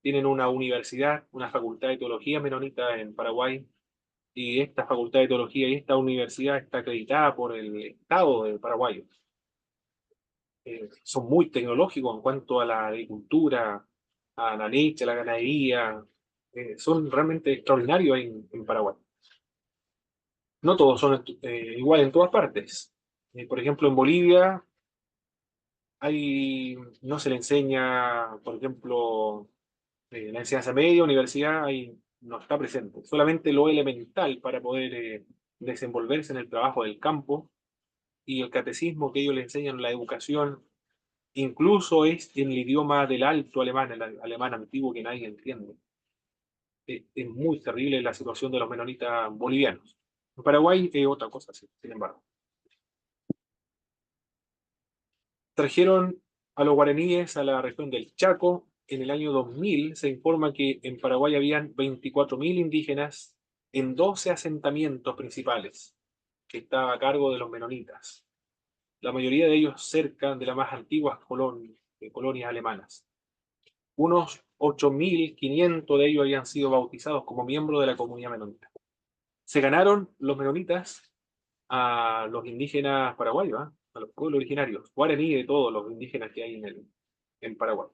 Tienen una universidad, una facultad de teología menonita en Paraguay, y esta facultad de teología y esta universidad está acreditada por el Estado de Paraguay. Son muy tecnológicos en cuanto a la agricultura, a la leche, a la ganadería. Son realmente extraordinarios en Paraguay. No todos son igual en todas partes. Por ejemplo, en Bolivia no se le enseña, por ejemplo, la enseñanza media, universidad, no está presente. Solamente lo elemental para poder desenvolverse en el trabajo del campo y el catecismo que ellos le enseñan, la educación, incluso es en el idioma del alto alemán, el alemán antiguo que nadie entiende. Es muy terrible la situación de los menonitas bolivianos. En Paraguay es otra cosa, sin embargo. Trajeron a los guaraníes a la región del Chaco. En el año 2000 se informa que en Paraguay habían 24.000 indígenas en 12 asentamientos principales, que estaba a cargo de los menonitas. La mayoría de ellos cerca de las más antiguas colonias alemanas. Unos 8.500 de ellos habían sido bautizados como miembros de la comunidad menonita. Se ganaron los menonitas a los indígenas paraguayos, ¿eh? A los pueblos originarios, guaraní de todos los indígenas que hay en Paraguay.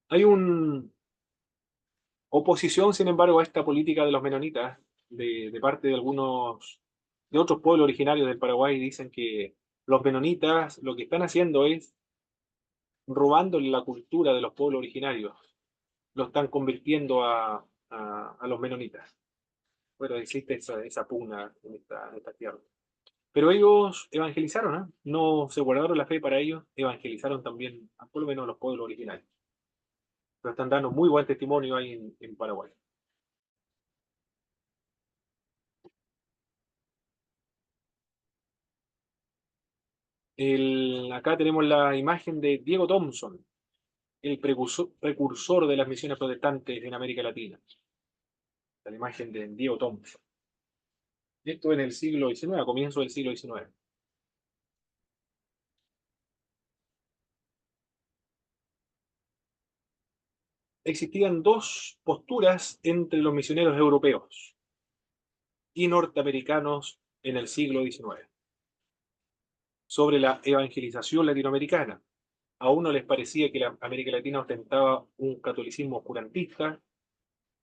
Hay una oposición, sin embargo, a esta política de los menonitas de parte de algunos, de otros pueblos originarios del Paraguay. Dicen que los menonitas lo que están haciendo es robándole la cultura de los pueblos originarios, lo están convirtiendo a los menonitas. Bueno, existe esa pugna en esta tierra. Pero ellos evangelizaron, ¿eh? No se guardaron la fe para ellos, evangelizaron también, por lo menos, a los pueblos originarios. Pero están dando muy buen testimonio ahí en Paraguay. Acá tenemos la imagen de Diego Thompson, el precursor de las misiones protestantes en América Latina. La imagen de Diego Thompson. Esto en el siglo XIX, a comienzos del siglo XIX. Existían dos posturas entre los misioneros europeos y norteamericanos en el siglo XIX sobre la evangelización latinoamericana. A uno les parecía que la América Latina ostentaba un catolicismo oscurantista,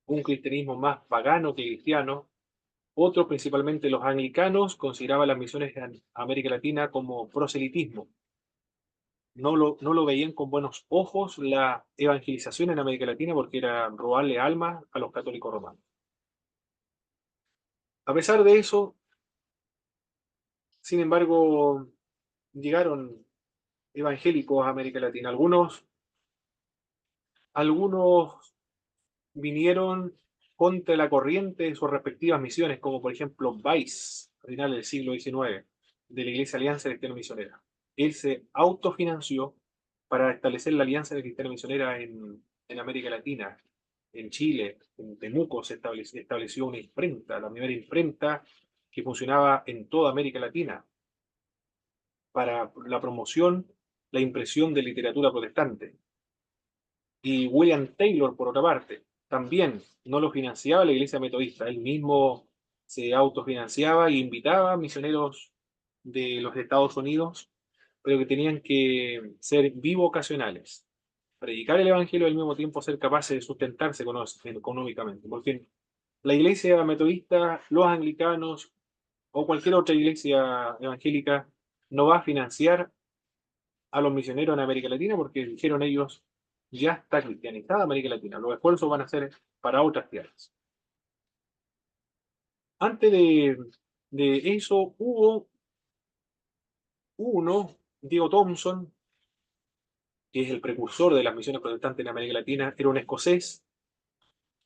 un cristianismo más pagano que cristiano. Otros, principalmente los anglicanos, consideraban las misiones en América Latina como proselitismo. No lo veían con buenos ojos la evangelización en América Latina porque era robarle almas a los católicos romanos. A pesar de eso, sin embargo, llegaron evangélicos a América Latina. Algunos vinieron contra la corriente de sus respectivas misiones, como por ejemplo Weiss, a finales del siglo XIX, de la Iglesia Alianza Cristiana Misionera. Él se autofinanció para establecer la Alianza Cristiana Misionera en América Latina, en Chile, en Temuco se estableció una imprenta, la primera imprenta que funcionaba en toda América Latina para la promoción, la impresión de literatura protestante. Y William Taylor, por otra parte, también no lo financiaba la Iglesia Metodista, él mismo se autofinanciaba e invitaba a misioneros de los Estados Unidos, pero que tenían que ser bivocacionales, predicar el Evangelio y al mismo tiempo ser capaces de sustentarse económicamente. Porque la Iglesia Metodista, los anglicanos o cualquier otra iglesia evangélica no va a financiar a los misioneros en América Latina porque dijeron ellos, ya está cristianizada América Latina, los esfuerzos van a ser para otras tierras. Antes de eso hubo uno, Diego Thompson, que es el precursor de las misiones protestantes en América Latina, era un escocés,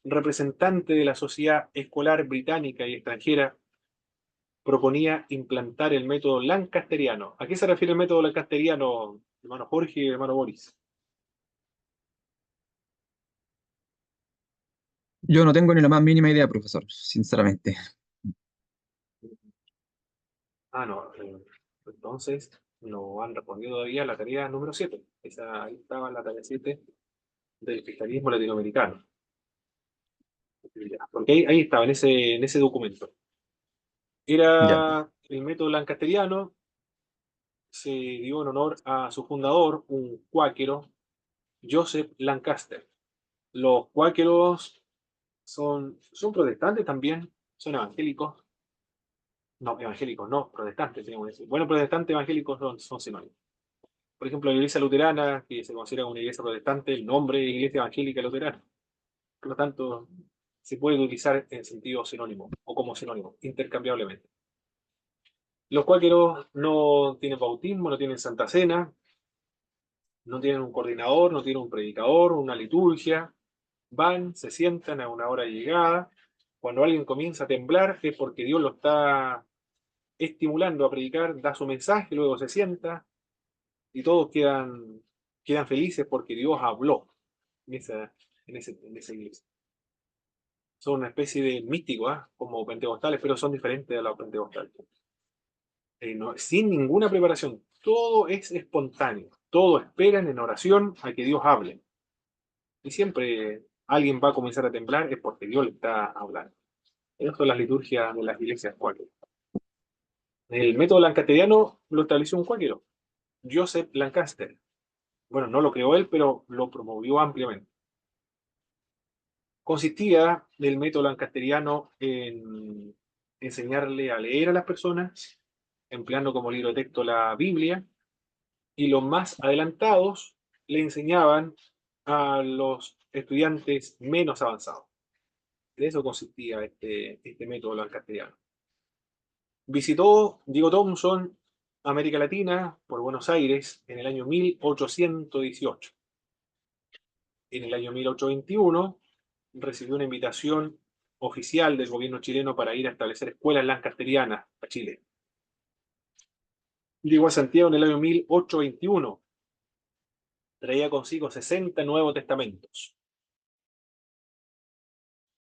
representante de la sociedad escolar británica y extranjera, proponía implantar el método lancasteriano. ¿A qué se refiere el método lancasteriano, hermano Jorge y hermano Boris? Yo no tengo ni la más mínima idea, profesor, sinceramente. Ah, no. Entonces, no han respondido todavía la tarea número 7. Ahí estaba la tarea 7 del cristianismo latinoamericano. Porque ahí estaba, en ese documento. Ya, Era el método lancasteriano, se dio en honor a su fundador, un cuáquero, Joseph Lancaster. Los cuáqueros son protestantes también, son evangélicos. No, evangélicos, no, protestantes, tenemos que decir. Bueno, protestantes evangélicos son sinónimos. Por ejemplo, la iglesia luterana, que se considera una iglesia protestante, el nombre es Iglesia Evangélica Luterana. Por lo tanto, se puede utilizar en sentido sinónimo o como sinónimo, intercambiablemente. Los cuáqueros no tienen bautismo, no tienen Santa Cena, no tienen un coordinador, no tienen un predicador, una liturgia. Van, se sientan a una hora llegada. Cuando alguien comienza a temblar es porque Dios lo está estimulando a predicar, da su mensaje, luego se sienta y todos quedan felices porque Dios habló en esa iglesia. Son una especie de místicos, ¿ah? Como pentecostales, pero son diferentes de los pentecostales. Sin ninguna preparación, todo es espontáneo, todo esperan en oración a que Dios hable. Y siempre alguien va a comenzar a temblar es porque Dios le está hablando. Esas son las liturgias de las iglesias cuáqueras. El método lancasteriano lo estableció un cuáquero, Joseph Lancaster. Bueno, no lo creó él, pero lo promovió ampliamente. Consistía el método lancasteriano en enseñarle a leer a las personas, empleando como libro de texto la Biblia, y los más adelantados le enseñaban a los estudiantes menos avanzados. De eso consistía este método lancasteriano. Visitó Diego Thompson América Latina por Buenos Aires en el año 1818. En el año 1821 recibió una invitación oficial del gobierno chileno para ir a establecer escuelas lancasterianas a Chile. Llegó a Santiago en el año 1821. Traía consigo 60 Nuevos Testamentos.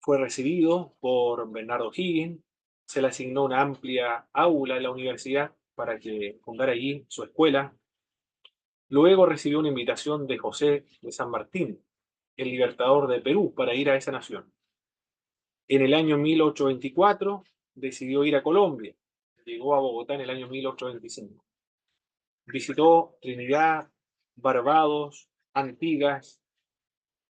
Fue recibido por Bernardo Higgins, se le asignó una amplia aula en la universidad para que fundara allí su escuela. Luego recibió una invitación de José de San Martín, el libertador de Perú, para ir a esa nación. En el año 1824 decidió ir a Colombia. Llegó a Bogotá en el año 1825. Visitó Trinidad, Barbados, Antigas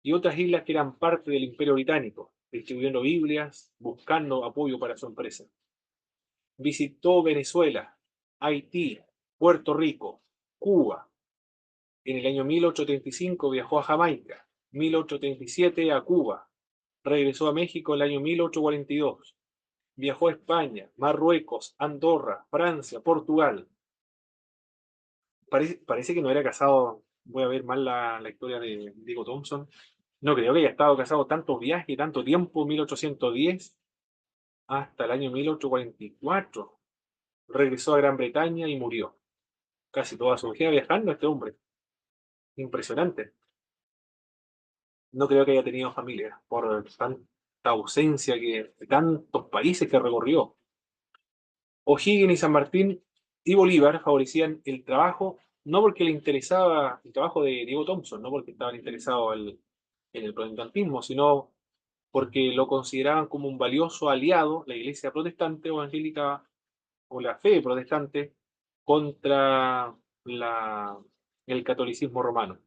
y otras islas que eran parte del Imperio Británico, distribuyendo Biblias, buscando apoyo para su empresa. Visitó Venezuela, Haití, Puerto Rico, Cuba. En el año 1835 viajó a Jamaica, 1837 a Cuba. Regresó a México en el año 1842. Viajó a España, Marruecos, Andorra, Francia, Portugal. Parece que no era casado. Voy a ver mal la historia de Diego Thompson. No creo que haya estado casado tantos viajes y tanto tiempo, 1810 hasta el año 1844. Regresó a Gran Bretaña y murió. Casi toda su vida viajando este hombre. Impresionante. No creo que haya tenido familia por tanta ausencia de tantos países que recorrió. O'Higgins y San Martín y Bolívar favorecían el trabajo, no porque le interesaba el trabajo de Diego Thompson, no porque estaban interesados en el protestantismo, sino porque lo consideraban como un valioso aliado, la iglesia protestante o evangélica o la fe protestante, contra el catolicismo romano.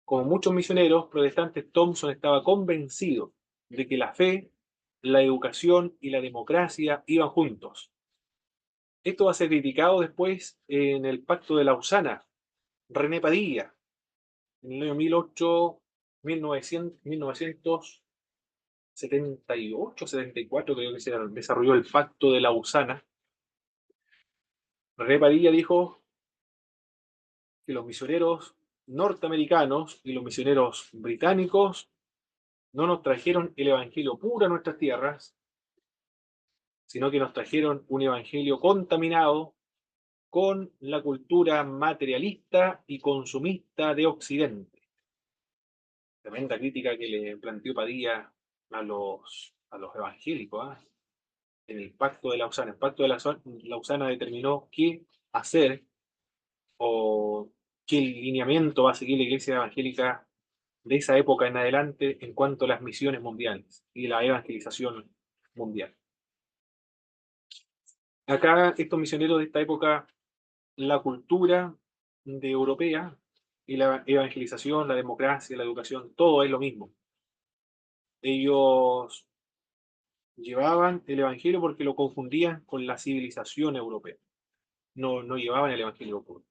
Como muchos misioneros protestantes, Thompson estaba convencido de que la fe, la educación y la democracia iban juntos. Esto va a ser criticado después en el Pacto de Lausana. René Padilla, en el año 1978, 74, creo que se desarrolló el Pacto de Lausana. René Padilla dijo que los misioneros norteamericanos y los misioneros británicos no nos trajeron el evangelio puro a nuestras tierras, sino que nos trajeron un evangelio contaminado con la cultura materialista y consumista de Occidente. Tremenda crítica que le planteó Padilla a los evangélicos, ¿eh? En el Pacto de Lausana. El Pacto de Lausana determinó qué hacer o qué lineamiento va a seguir la Iglesia Evangélica de esa época en adelante en cuanto a las misiones mundiales y la evangelización mundial. Acá estos misioneros de esta época, la cultura europea y la evangelización, la democracia, la educación, todo es lo mismo. Ellos llevaban el evangelio porque lo confundían con la civilización europea. No llevaban el evangelio puro.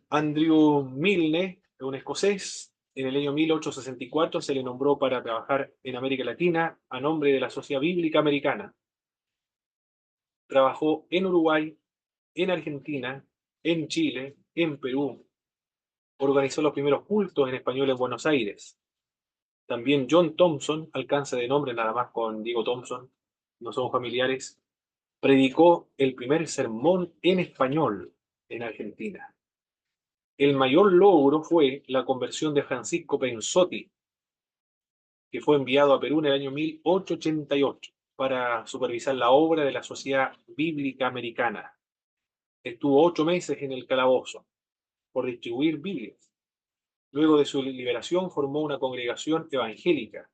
Andrew Milne, un escocés, en el año 1864 se le nombró para trabajar en América Latina a nombre de la Sociedad Bíblica Americana. trabajó en Uruguay, en Argentina, en Chile, en Perú, organizó los primeros cultos en español en Buenos Aires. También John Thompson, alcance de nombre nada más con Diego Thompson, no somos familiares, predicó el primer sermón en español en Argentina. El mayor logro fue la conversión de Francisco Pensotti, que fue enviado a Perú en el año 1888 para supervisar la obra de la Sociedad Bíblica Americana. Estuvo 8 meses en el calabozo por distribuir Biblias. Luego de su liberación formó una congregación evangélica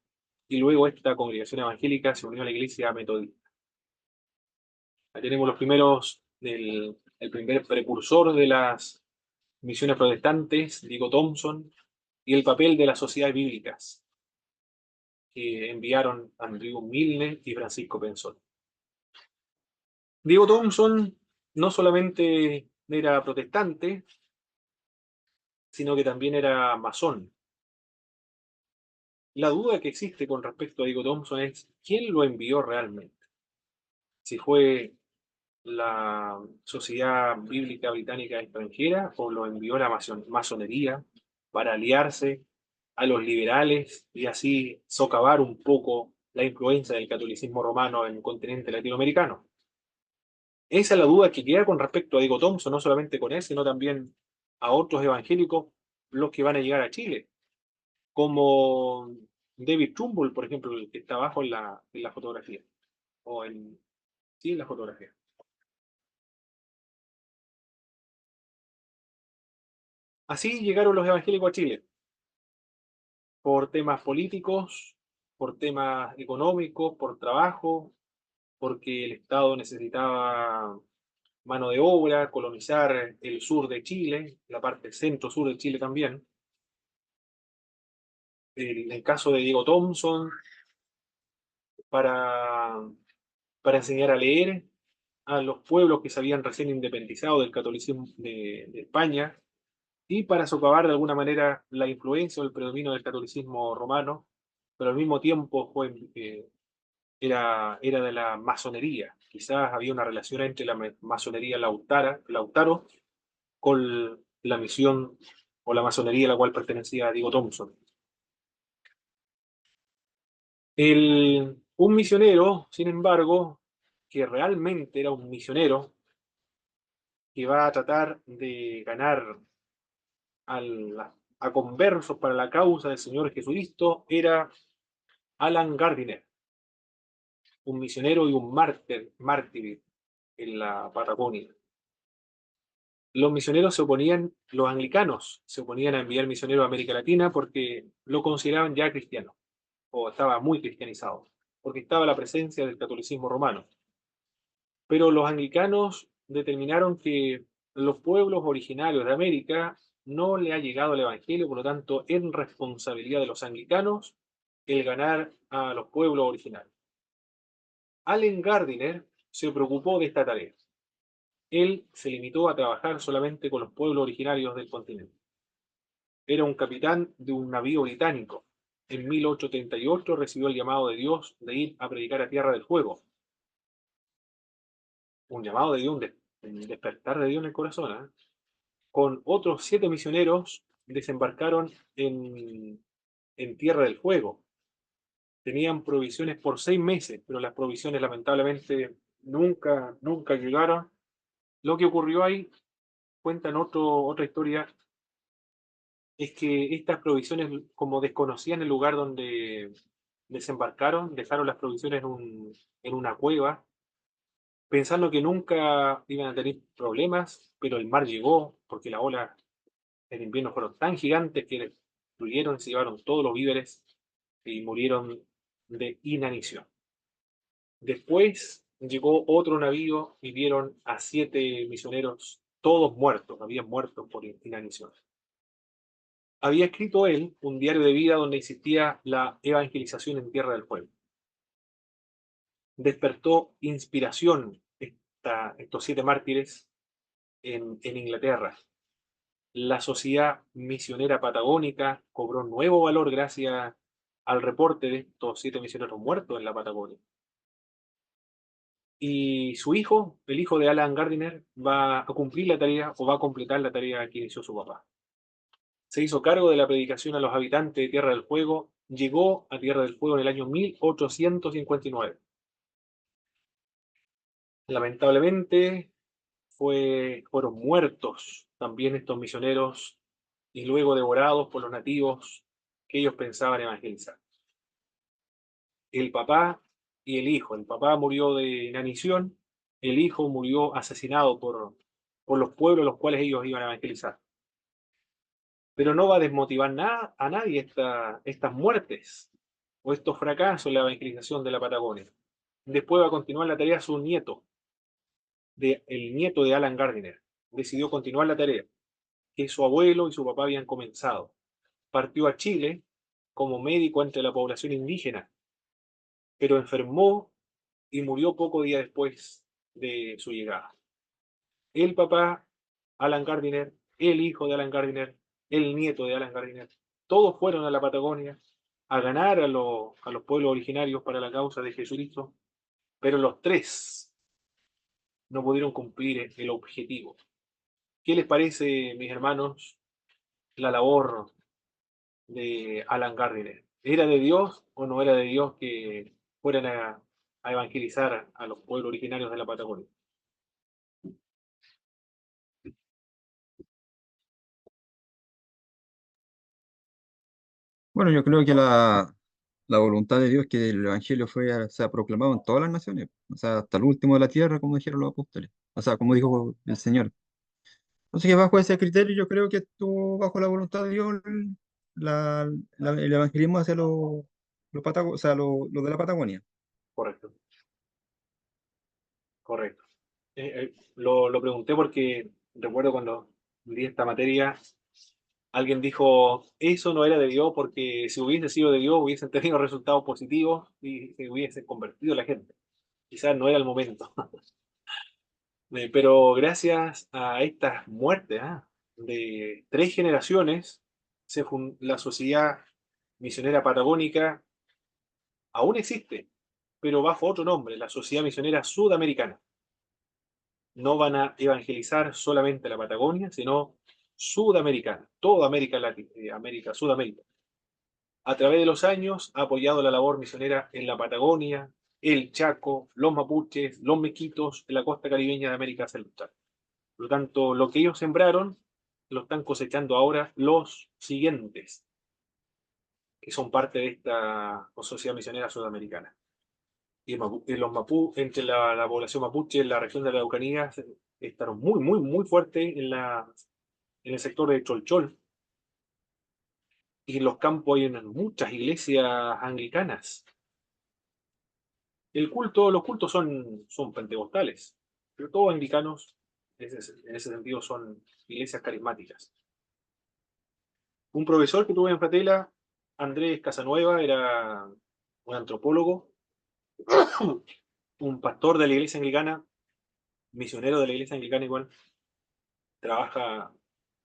y luego esta congregación evangélica se unió a la iglesia metodista. Ahí tenemos los primeros, el primer precursor de las misiones protestantes, Diego Thompson, y el papel de las sociedades bíblicas que enviaron Andrew Milne y Francisco Pensón. Diego Thompson no solamente era protestante, sino que también era masón. La duda que existe con respecto a Diego Thompson es quién lo envió realmente. Si fue la Sociedad Bíblica Británica Extranjera o lo envió la masonería para aliarse a los liberales y así socavar un poco la influencia del catolicismo romano en el continente latinoamericano. Esa es la duda que queda con respecto a Diego Thompson, no solamente con él, sino también a otros evangélicos, los que van a llegar a Chile, como David Trumbull, por ejemplo, el que está abajo en la fotografía, o sí, en la fotografía. Así llegaron los evangélicos a Chile, por temas políticos, por temas económicos, por trabajo, porque el Estado necesitaba mano de obra, colonizar el sur de Chile, la parte centro-sur de Chile también. El caso de Diego Thompson, para, para enseñar a leer a los pueblos que se habían recién independizado del catolicismo de España, y para socavar de alguna manera la influencia o el predominio del catolicismo romano, pero al mismo tiempo era de la masonería. Quizás había una relación entre la masonería Lautaro con la misión o la masonería a la cual pertenecía Diego Thompson. Un misionero, sin embargo, que realmente era un misionero, que va a tratar de ganar a conversos para la causa del Señor Jesucristo, era Alan Gardiner, un misionero y un mártir en la Patagonia. Los misioneros los anglicanos se oponían a enviar misioneros a América Latina porque lo consideraban ya cristiano, o estaba muy cristianizado, porque estaba la presencia del catolicismo romano. Pero los anglicanos determinaron que los pueblos originarios de América no le ha llegado el Evangelio, por lo tanto, es responsabilidad de los anglicanos el ganar a los pueblos originarios. Allen Gardiner se preocupó de esta tarea. Él se limitó a trabajar solamente con los pueblos originarios del continente. Era un capitán de un navío británico. En 1838 recibió el llamado de Dios de ir a predicar a Tierra del Fuego. Un llamado de Dios, un despertar de Dios en el corazón. Con otros 7 misioneros desembarcaron en Tierra del Fuego. Tenían provisiones por 6 meses, pero las provisiones lamentablemente nunca llegaron. Lo que ocurrió ahí, cuentan otra historia, es que estas provisiones, como desconocían el lugar donde desembarcaron, dejaron las provisiones en una cueva, pensando que nunca iban a tener problemas, pero el mar llegó, porque las olas en invierno fueron tan gigantes que destruyeron y se llevaron todos los víveres y murieron de inanición. Después llegó otro navío y vieron a 7 misioneros, todos muertos, habían muerto por inanición. Había escrito él un diario de vida donde existía la evangelización en Tierra del Fuego. Despertó inspiración estos 7 mártires en Inglaterra. La sociedad misionera patagónica cobró nuevo valor gracias al reporte de estos 7 misioneros muertos en la Patagonia. Y su hijo, el hijo de Alan Gardiner, va a cumplir la tarea o va a completar la tarea que inició su papá. Se hizo cargo de la predicación a los habitantes de Tierra del Fuego, llegó a Tierra del Fuego en el año 1859. Lamentablemente fueron muertos también estos misioneros y luego devorados por los nativos que ellos pensaban evangelizar. El papá y el hijo. El papá murió de inanición, el hijo murió asesinado por los pueblos a los cuales ellos iban a evangelizar. Pero no va a desmotivar a nadie estas muertes o estos fracasos en la evangelización de la Patagonia. Después va a continuar la tarea su nieto, el nieto de Alan Gardiner. Decidió continuar la tarea que su abuelo y su papá habían comenzado. Partió a Chile como médico entre la población indígena, pero enfermó y murió poco día después de su llegada. El papá, Alan Gardiner, el hijo de Alan Gardiner, el nieto de Alan Gardiner, todos fueron a la Patagonia a ganar a los pueblos originarios para la causa de Jesucristo, pero los tres no pudieron cumplir el objetivo. ¿Qué les parece, mis hermanos, la labor de Alan Gardiner? ¿Era de Dios o no era de Dios que fueran a evangelizar a los pueblos originarios de la Patagonia? Bueno, yo creo que la voluntad de Dios es que el Evangelio sea proclamado en todas las naciones, o sea, hasta el último de la tierra, como dijeron los apóstoles, o sea, como dijo el Señor. Entonces, que bajo ese criterio, yo creo que estuvo bajo la voluntad de Dios el evangelismo hacia o sea, los de la Patagonia. Correcto, correcto. Lo pregunté porque recuerdo cuando di esta materia, alguien dijo, eso no era de Dios porque si hubiese sido de Dios hubiesen tenido resultados positivos y se hubiese convertido la gente. Quizás no era el momento. Pero gracias a estas muertes de 3 generaciones, la Sociedad Misionera Patagónica aún existe, pero bajo otro nombre, la Sociedad Misionera Sudamericana. No van a evangelizar solamente la Patagonia, sino sudamericana, toda América Latina, Sudamérica. A través de los años ha apoyado la labor misionera en la Patagonia, el Chaco, los mapuches, los mequitos de la costa caribeña de América Central. Por lo tanto, lo que ellos sembraron lo están cosechando ahora los siguientes, que son parte de esta sociedad misionera sudamericana. Y entre la población mapuche en la región de la Araucanía están muy fuertes en el sector de Cholchol. Y en los campos hay muchas iglesias anglicanas. Los cultos son pentecostales, pero todos anglicanos en ese sentido son iglesias carismáticas. Un profesor que tuve en Fratela, Andrés Casanueva, era un antropólogo, un pastor de la iglesia anglicana, misionero de la iglesia anglicana igual, trabaja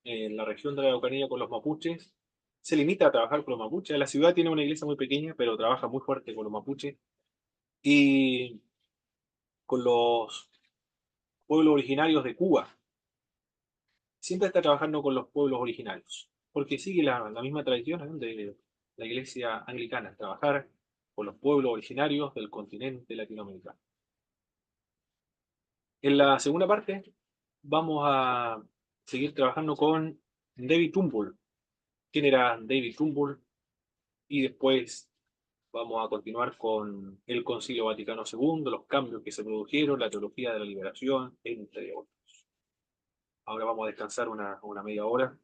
en la región de la Araucanía con los mapuches, se limita a trabajar con los mapuches. La ciudad tiene una iglesia muy pequeña, pero trabaja muy fuerte con los mapuches y con los pueblos originarios de Cuba. Siempre está trabajando con los pueblos originarios, porque sigue la misma tradición, ¿no?, de la iglesia anglicana, trabajar con los pueblos originarios del continente latinoamericano. En la segunda parte vamos a seguir trabajando con David Trumbull. ¿Quién era David Trumbull? Y después vamos a continuar con el Concilio Vaticano II, los cambios que se produjeron, la teología de la liberación, entre otros. Ahora vamos a descansar una media hora